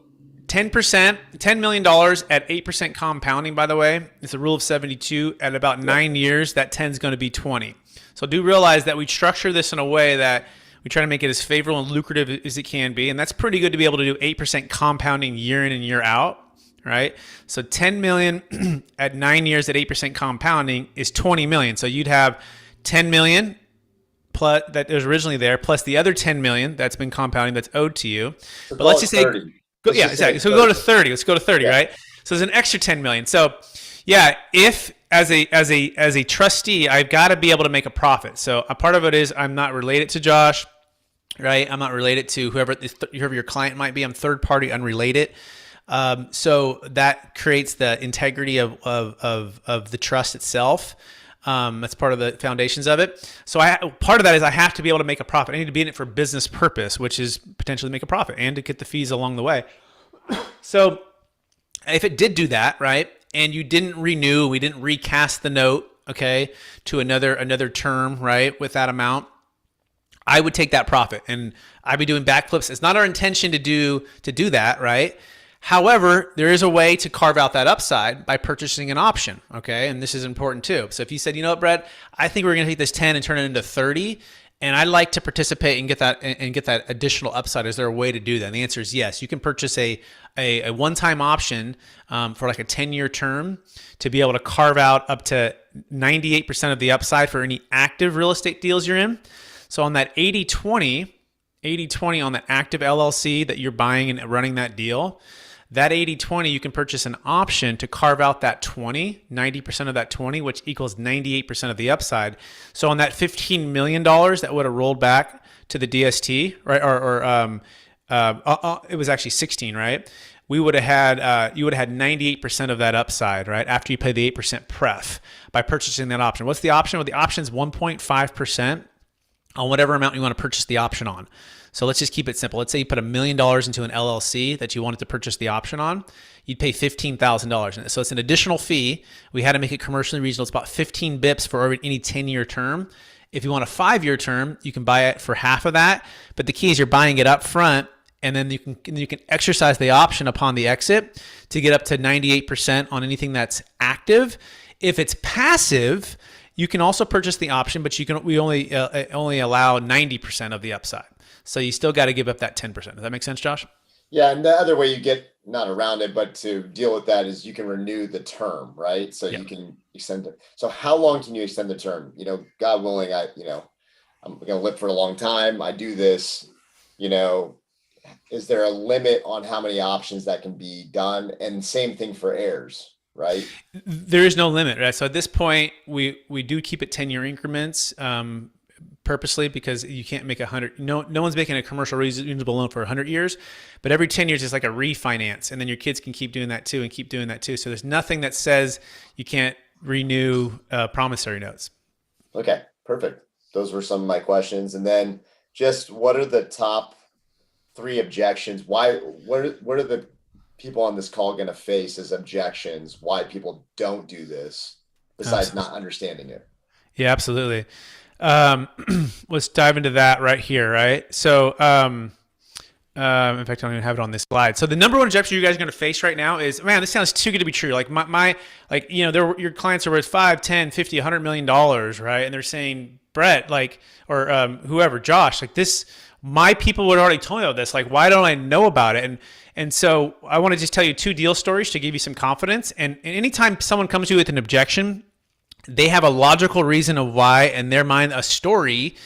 10%, $10 million at 8% compounding, by the way, it's a rule of 72. At about 9 years, that 10 is going to be 20. So do realize that we structure this in a way that we try to make it as favorable and lucrative as it can be. And that's pretty good to be able to do 8% compounding year in and year out, right? So 10 million at 9 years at 8% compounding is 20 million. So you'd have 10 million plus that was originally there, plus the other 10 million that's been compounding that's owed to you. So but let's just say, exactly. So we go to 30. Let's go to 30, yeah. Right? So there's an extra 10 million. So yeah, if as a trustee, I've got to be able to make a profit. So a part of it is I'm not related to Josh, right? I'm not related to whoever your client might be. I'm third party, unrelated. So that creates the integrity of the trust itself. That's part of the foundations of it. So part of that is I have to be able to make a profit. I need to be in it for business purpose, which is potentially make a profit and to get the fees along the way. So if it did do that, right, and you didn't renew, we didn't recast the note, okay, to another term, right, with that amount, I would take that profit and I'd be doing backflips. It's not our intention to do that, right? However, there is a way to carve out that upside by purchasing an option, okay? And this is important too. So if you said, you know what, Brett, I think we're going to take this 10 and turn it into 30, and I'd like to participate and get that additional upside. Is there a way to do that? And the answer is yes. You can purchase a one-time option for like a 10-year term to be able to carve out up to 98% of the upside for any active real estate deals you're in. So on that 80-20 on the active LLC that you're buying and running that deal, that 80-20, you can purchase an option to carve out that 90% of that 20, which equals 98% of the upside. So on that $15 million that would have rolled back to the DST, right? It was actually 16, right? We would have had, you would have had 98% of that upside, right? After you pay the 8% pref by purchasing that option. What's the option? Well, the option is 1.5% on whatever amount you want to purchase the option on. So let's just keep it simple. Let's say you put $1 million into an LLC that you wanted to purchase the option on. You'd pay $15,000. So it's an additional fee. We had to make it commercially reasonable. It's about 15 bips for any 10-year term. If you want a 5-year term, you can buy it for half of that. But the key is you're buying it up front, and then you can exercise the option upon the exit to get up to 98% on anything that's active. If it's passive, you can also purchase the option, but we only allow 90% of the upside. So you still got to give up that 10%. Does that make sense, Josh? Yeah, and the other way you get not around it, but to deal with that is you can renew the term, right? So you can extend it. So how long can you extend the term? God willing, I'm going to live for a long time. I do this, is there a limit on how many options that can be done? And same thing for heirs, right? There is no limit, right? So at this point, we do keep it 10-year increments, purposely, because you can't make 100. No one's making a commercial reasonable loan for 100 years, but every 10 years is like a refinance, and then your kids can keep doing that too and keep doing that too. So there's nothing that says you can't renew promissory notes. Okay, perfect. Those were some of my questions. And then just what are the top 3 objections? What are the people on this call going to face as objections why people don't do this besides not understanding it? Yeah, absolutely. Let's dive into that right here, right? So, in fact, I don't even have it on this slide. So the number one objection you guys are going to face right now is, man, this sounds too good to be true. Like your clients are worth 5, 10, 50, $100 million, right? And they're saying, Brett, or whoever, Josh, my people would already told me about this. Like, why don't I know about it? And so I want to just tell you 2 deal stories to give you some confidence. And anytime someone comes to you with an objection, they have a logical reason of why, in their mind, a story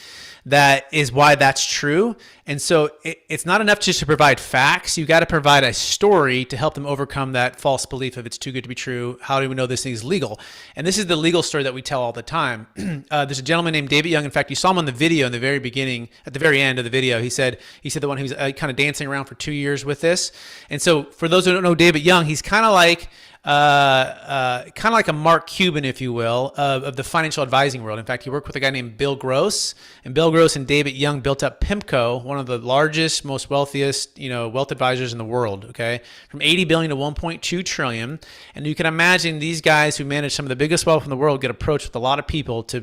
that is why that's true. And so it's not enough just to provide facts. You got to provide a story to help them overcome that false belief of it's too good to be true. How do we know this thing is legal? And this is the legal story that we tell all the time. There's a gentleman named David Young. In fact, you saw him on the video in the very beginning, at the very end of the video. He said the one who's kind of dancing around for 2 years with this. And so for those who don't know David Young, he's kind of like a Mark Cuban, if you will, of the financial advising world. In fact, he worked with a guy named Bill Gross, and Bill Gross and David Young built up PIMCO, one of the largest, most wealthiest, wealth advisors in the world. Okay, from 80 billion to 1.2 trillion, and you can imagine these guys who manage some of the biggest wealth in the world get approached with a lot of people to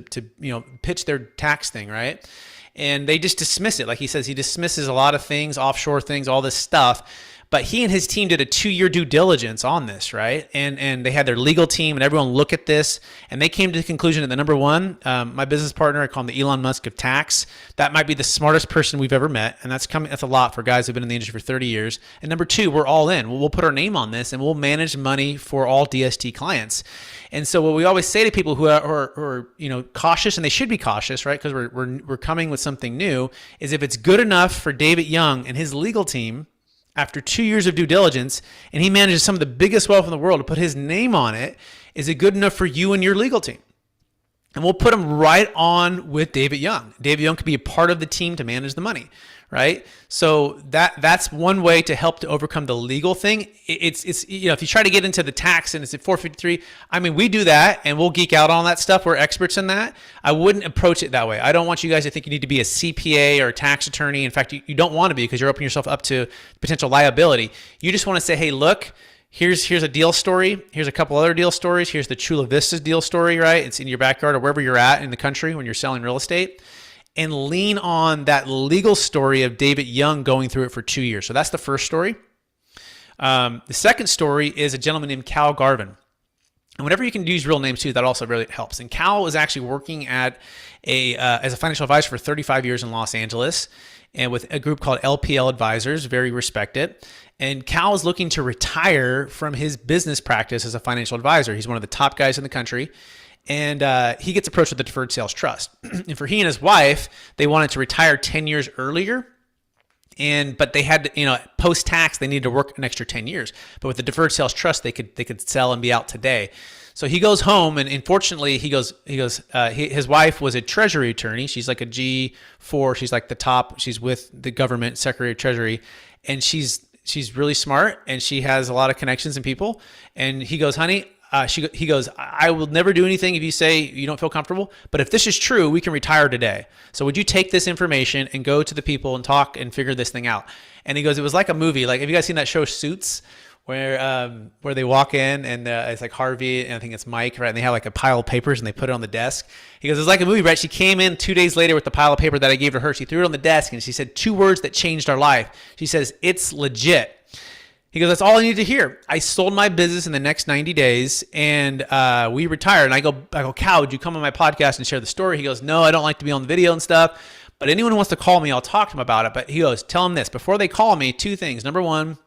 pitch their tax thing, right? And they just dismiss it. Like he says, he dismisses a lot of things, offshore things, all this stuff. But he and his team did a 2-year due diligence on this, right? And they had their legal team and everyone look at this, and they came to the conclusion that the number one, my business partner, I call him the Elon Musk of tax, that might be the smartest person we've ever met, and that's a lot for guys who've been in the industry for 30 years. And number 2, we're all in. We'll put our name on this, and we'll manage money for all DST clients. And so what we always say to people who are cautious, and they should be cautious, right? Because we're coming with something new, is if it's good enough for David Young and his legal team, after 2 years of due diligence, and he manages some of the biggest wealth in the world, to put his name on it, is it good enough for you and your legal team? And we'll put him right on with David Young. David Young could be a part of the team to manage the money, right? So that's one way to help to overcome the legal thing. It's if you try to get into the tax and it's at 453, I mean, we do that and we'll geek out on that stuff. We're experts in that. I wouldn't approach it that way. I don't want you guys to think you need to be a CPA or a tax attorney. In fact, you don't want to be, because you're opening yourself up to potential liability. You just want to say, hey, look, here's a deal story. Here's a couple other deal stories. Here's the Chula Vista's deal story, right? It's in your backyard or wherever you're at in the country when you're selling real estate. And lean on that legal story of David Young going through it for 2 years. So that's the first story. The second story is a gentleman named Cal Garvin. And whenever you can use real names too, that also really helps. And Cal was actually working at as a financial advisor for 35 years in Los Angeles, and with a group called LPL Advisors, very respected. And Cal is looking to retire from his business practice as a financial advisor. He's one of the top guys in the country. And he gets approached with the Deferred Sales Trust. And for he and his wife, they wanted to retire 10 years earlier. But they had to, post-tax, they needed to work an extra 10 years. But with the Deferred Sales Trust, they could sell and be out today. So he goes home, and unfortunately, his wife was a treasury attorney. She's like a G4. She's like the top. She's with the government, Secretary of Treasury. And she's really smart, and she has a lot of connections and people. And he goes, honey, he goes, I will never do anything if you say you don't feel comfortable, but if this is true, we can retire today. So would you take this information and go to the people and talk and figure this thing out? And he goes, it was like a movie. Like, have you guys seen that show Suits, where they walk in and it's like Harvey and I think it's Mike, right? And they have like a pile of papers and they put it on the desk. He goes, it's like a movie, right? She came in 2 days later with the pile of paper that I gave to her. She threw it on the desk and she said 2 words that changed our life. She says, it's legit. He goes, that's all I need to hear. I sold my business in the next 90 days and we retired. And I go, Cal, would you come on my podcast and share the story? He goes, no, I don't like to be on the video and stuff, but anyone who wants to call me, I'll talk to them about it. But he goes, tell them this, before they call me, 2 things. Number 1,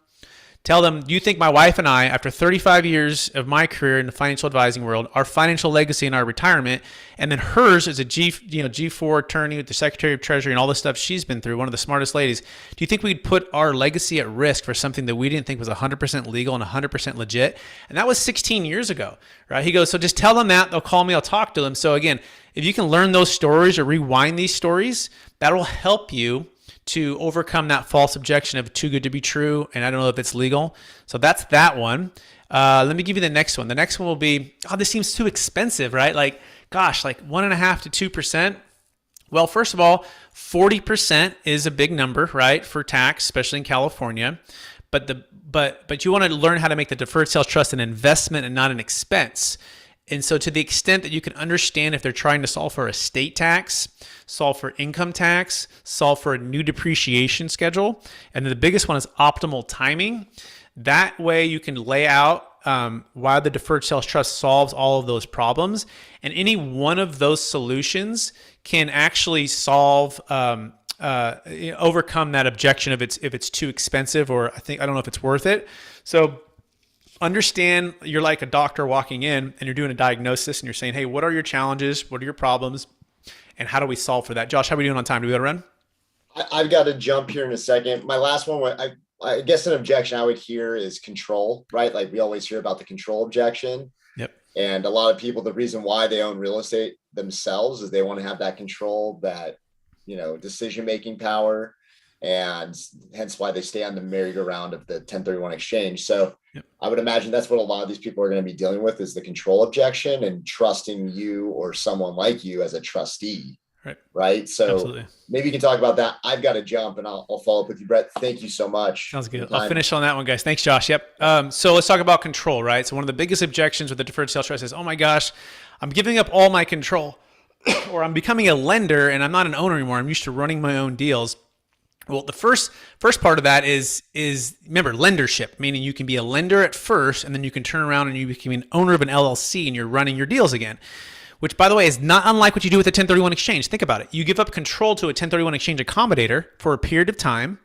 tell them, do you think my wife and I, after 35 years of my career in the financial advising world, our financial legacy and our retirement, and then hers as a G4 attorney with the Secretary of Treasury and all the stuff she's been through, one of the smartest ladies, do you think we'd put our legacy at risk for something that we didn't think was 100% legal and 100% legit? And that was 16 years ago, right? He goes, so just tell them that. They'll call me. I'll talk to them. So again, if you can learn those stories or rewind these stories, that'll help you to overcome that false objection of too good to be true, and I don't know if it's legal. So that's that one. Let me give you the next one. The next one will be, this seems too expensive, right? Like, gosh, like 1.5% to 2%. Well, first of all, 40% is a big number, right, for tax, especially in California. But you want to learn how to make the deferred sales trust an investment and not an expense. And so to the extent that you can understand if they're trying to solve for estate tax, solve for income tax, solve for a new depreciation schedule, and then the biggest one is optimal timing. That way you can lay out why the deferred sales trust solves all of those problems. And any one of those solutions can actually solve, overcome that objection if it's too expensive, or I don't know if it's worth it. So understand you're like a doctor walking in and you're doing a diagnosis and you're saying, hey, what are your challenges? What are your problems? And how do we solve for that? Josh, how are we doing on time? Do we got to run? I've got to jump here in a second. My last one, I guess an objection I would hear is control, right? Like we always hear about the control objection. Yep. And a lot of people, the reason why they own real estate themselves is they want to have that control, that, decision-making power. And hence why they stay on the merry-go-round of the 1031 exchange. So yep. I would imagine that's what a lot of these people are going to be dealing with, is the control objection and trusting you or someone like you as a trustee. Right. So absolutely. Maybe you can talk about that. I've got to jump and I'll follow up with you, Brett. Thank you so much. Sounds good. I'll finish on that one, guys. Thanks, Josh. Yep. So let's talk about control, right? So one of the biggest objections with the deferred sales trust is, oh my gosh, I'm giving up all my control or I'm becoming a lender and I'm not an owner anymore. I'm used to running my own deals. Well, the first part of that is remember, lendership, meaning you can be a lender at first and then you can turn around and you become an owner of an LLC and you're running your deals again, which, by the way, is not unlike what you do with a 1031 exchange. Think about it. You give up control to a 1031 exchange accommodator for a period of time,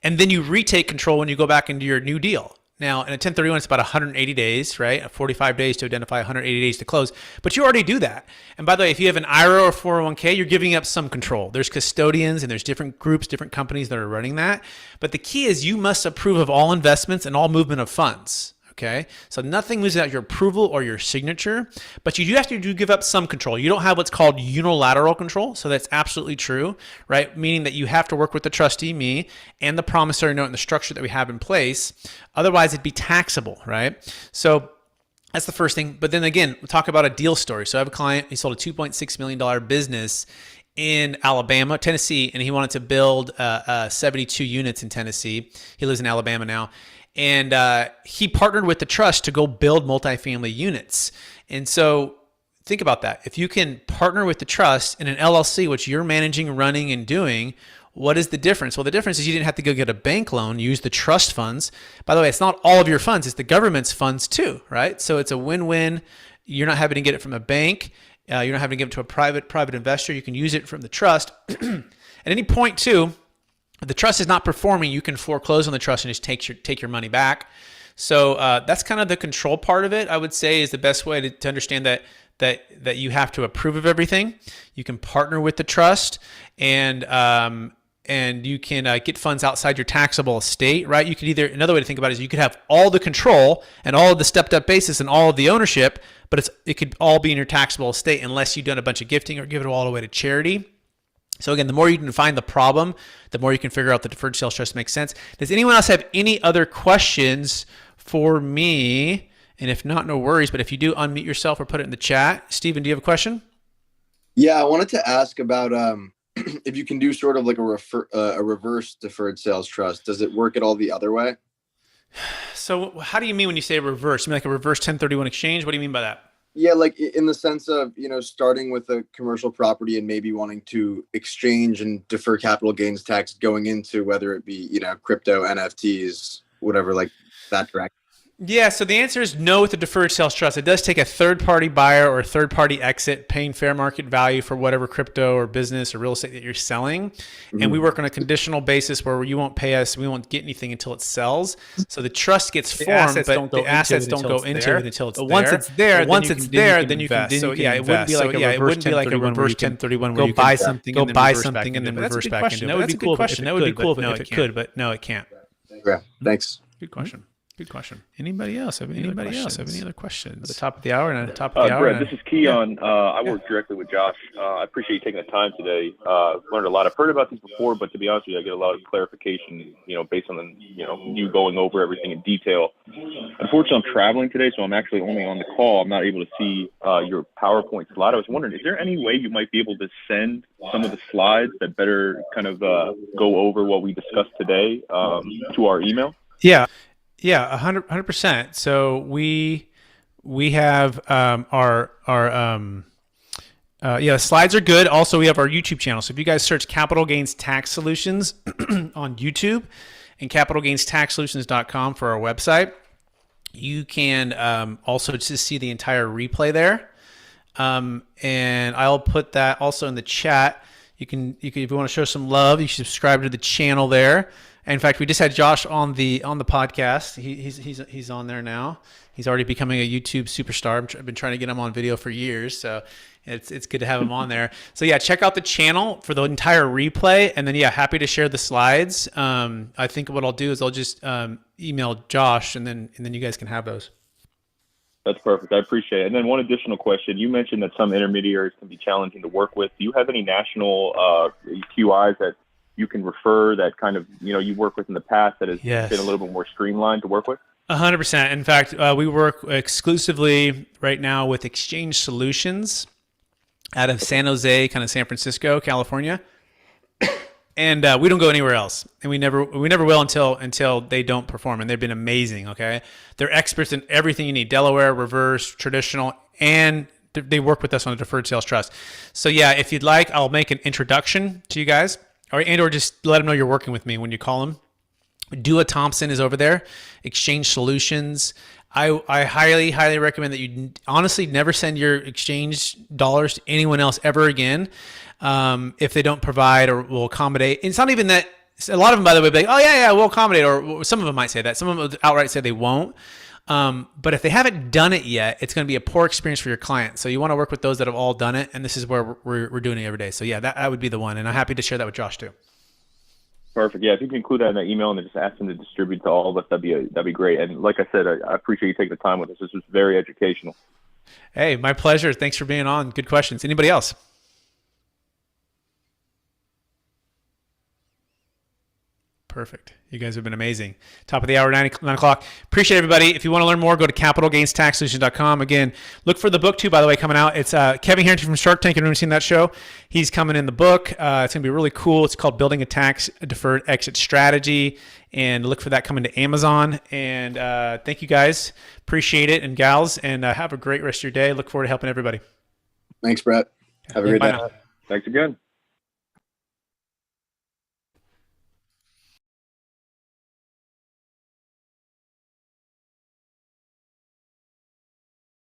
and then you retake control when you go back into your new deal. Now, in a 1031, it's about 180 days, right? 45 days to identify, 180 days to close. But you already do that. And by the way, if you have an IRA or 401k, you're giving up some control. There's custodians and there's different groups, different companies that are running that. But the key is you must approve of all investments and all movement of funds. Okay. So nothing moves without your approval or your signature, but you do have to give up some control. You don't have what's called unilateral control. So that's absolutely true, right? Meaning that you have to work with the trustee, me, and the promissory note and the structure that we have in place. Otherwise it'd be taxable, right? So that's the first thing. But then again, we'll talk about a deal story. So I have a client, he sold a $2.6 million business in Tennessee, and he wanted to build 72 units in Tennessee. He lives in Alabama now. And he partnered with the trust to go build multifamily units. And so think about that. If you can partner with the trust in an LLC, which you're managing, running, and doing, what is the difference? Well, the difference is you didn't have to go get a bank loan, use the trust funds. By the way, it's not all of your funds, it's the government's funds too, right? So it's a win-win. You're not having to get it from a bank. You're not having to give it to a private investor. You can use it from the trust. At any point too, if the trust is not performing, you can foreclose on the trust and just take your money back. So that's kind of the control part of it, I would say, is the best way to understand that you have to approve of everything. You can partner with the trust, and you can get funds outside your taxable estate, right? You could another way to think about it is you could have all the control and all of the stepped up basis and all of the ownership, but it could all be in your taxable estate unless you've done a bunch of gifting or give it all away to charity. So again, the more you can find the problem, the more you can figure out the deferred sales trust makes sense. Does anyone else have any other questions for me? And if not, no worries. But if you do, unmute yourself or put it in the chat. Steven, do you have a question? Yeah, I wanted to ask about if you can do sort of like a reverse deferred sales trust. Does it work at all the other way? So how do you mean when you say reverse? You mean like a reverse 1031 exchange? What do you mean by that? Yeah, like in the sense of, starting with a commercial property and maybe wanting to exchange and defer capital gains tax going into whether it be, crypto, NFTs, whatever, like that direction. Yeah, so the answer is no with the deferred sales trust. It does take a third-party buyer or a third-party exit paying fair market value for whatever crypto or business or real estate that you're selling. Mm-hmm. And we work on a conditional basis where you won't pay us, we won't get anything until it sells. So the trust gets formed, but the assets don't go into it until it's there. Once it's there, then you can invest. So yeah, it wouldn't be like a reverse 1031 where you buy something and then reverse back into it. That would be cool. That would be cool if it could, but no, it can't. Yeah, thanks. Good question. Good question. Anybody else have any other questions? At the top of the hour and at the top of the hour. Greg, this is Keon. I work directly with Josh. I appreciate you taking the time today. Learned a lot. I've heard about this before, but to be honest with you, I get a lot of clarification, based on you going over everything in detail. Unfortunately, I'm traveling today, so I'm actually only on the call. I'm not able to see your PowerPoint slide. I was wondering, is there any way you might be able to send some of the slides that better kind of go over what we discussed today to our email? Yeah, 100%. So we have our slides are good. Also, we have our YouTube channel. So if you guys search Capital Gains Tax Solutions on YouTube and capitalgainstaxsolutions.com for our website, you can also just see the entire replay there. And I'll put that also in the chat. You can if you want to show some love, you should subscribe to the channel there. In fact, we just had Josh on the podcast. He's on there now. He's already becoming a YouTube superstar. I've been trying to get him on video for years, so it's good to have him on there. So yeah, check out the channel for the entire replay, and then happy to share the slides. I think what I'll do is I'll just email Josh, and then you guys can have those. That's perfect. I appreciate it. And then one additional question. You mentioned that some intermediaries can be challenging to work with. Do you have any national QIs that you can refer that kind of, you work with in the past that has been a little bit more streamlined to work with? 100%. In fact, we work exclusively right now with Exchange Solutions out of San Jose, kind of San Francisco, California. And we don't go anywhere else. And we never will until they don't perform. And they've been amazing, okay? They're experts in everything you need, Delaware, reverse, traditional, and they work with us on a deferred sales trust. So yeah, if you'd like, I'll make an introduction to you guys. Or just let them know you're working with me when you call them. Dua Thompson is over there, Exchange Solutions. I highly, highly recommend that you honestly never send your exchange dollars to anyone else ever again if they don't provide or will accommodate. And it's not even that. A lot of them, by the way, be like, oh, yeah, we'll accommodate. Or some of them might say that. Some of them outright say they won't. But if they haven't done it yet, it's going to be a poor experience for your client. So you want to work with those that have all done it. And this is where we're doing it every day. So yeah, that would be the one. And I'm happy to share that with Josh too. Perfect. Yeah, if you can include that in the email and then just ask them to distribute to all of us, that'd be great. And like I said, I appreciate you taking the time with us. This was very educational. Hey, my pleasure. Thanks for being on. Good questions. Anybody else? Perfect. You guys have been amazing. Top of the hour, 9 o'clock. Appreciate everybody. If you want to learn more, go to capitalgainstaxsolutions.com. Again, look for the book too, by the way, coming out. It's Kevin Harrington from Shark Tank. Anyone seen that show? He's coming in the book. It's going to be really cool. It's called Building a Tax Deferred Exit Strategy. And look for that coming to Amazon. And thank you guys. Appreciate it. And gals. And have a great rest of your day. Look forward to helping everybody. Thanks, Brett. Have a great day. Thanks again.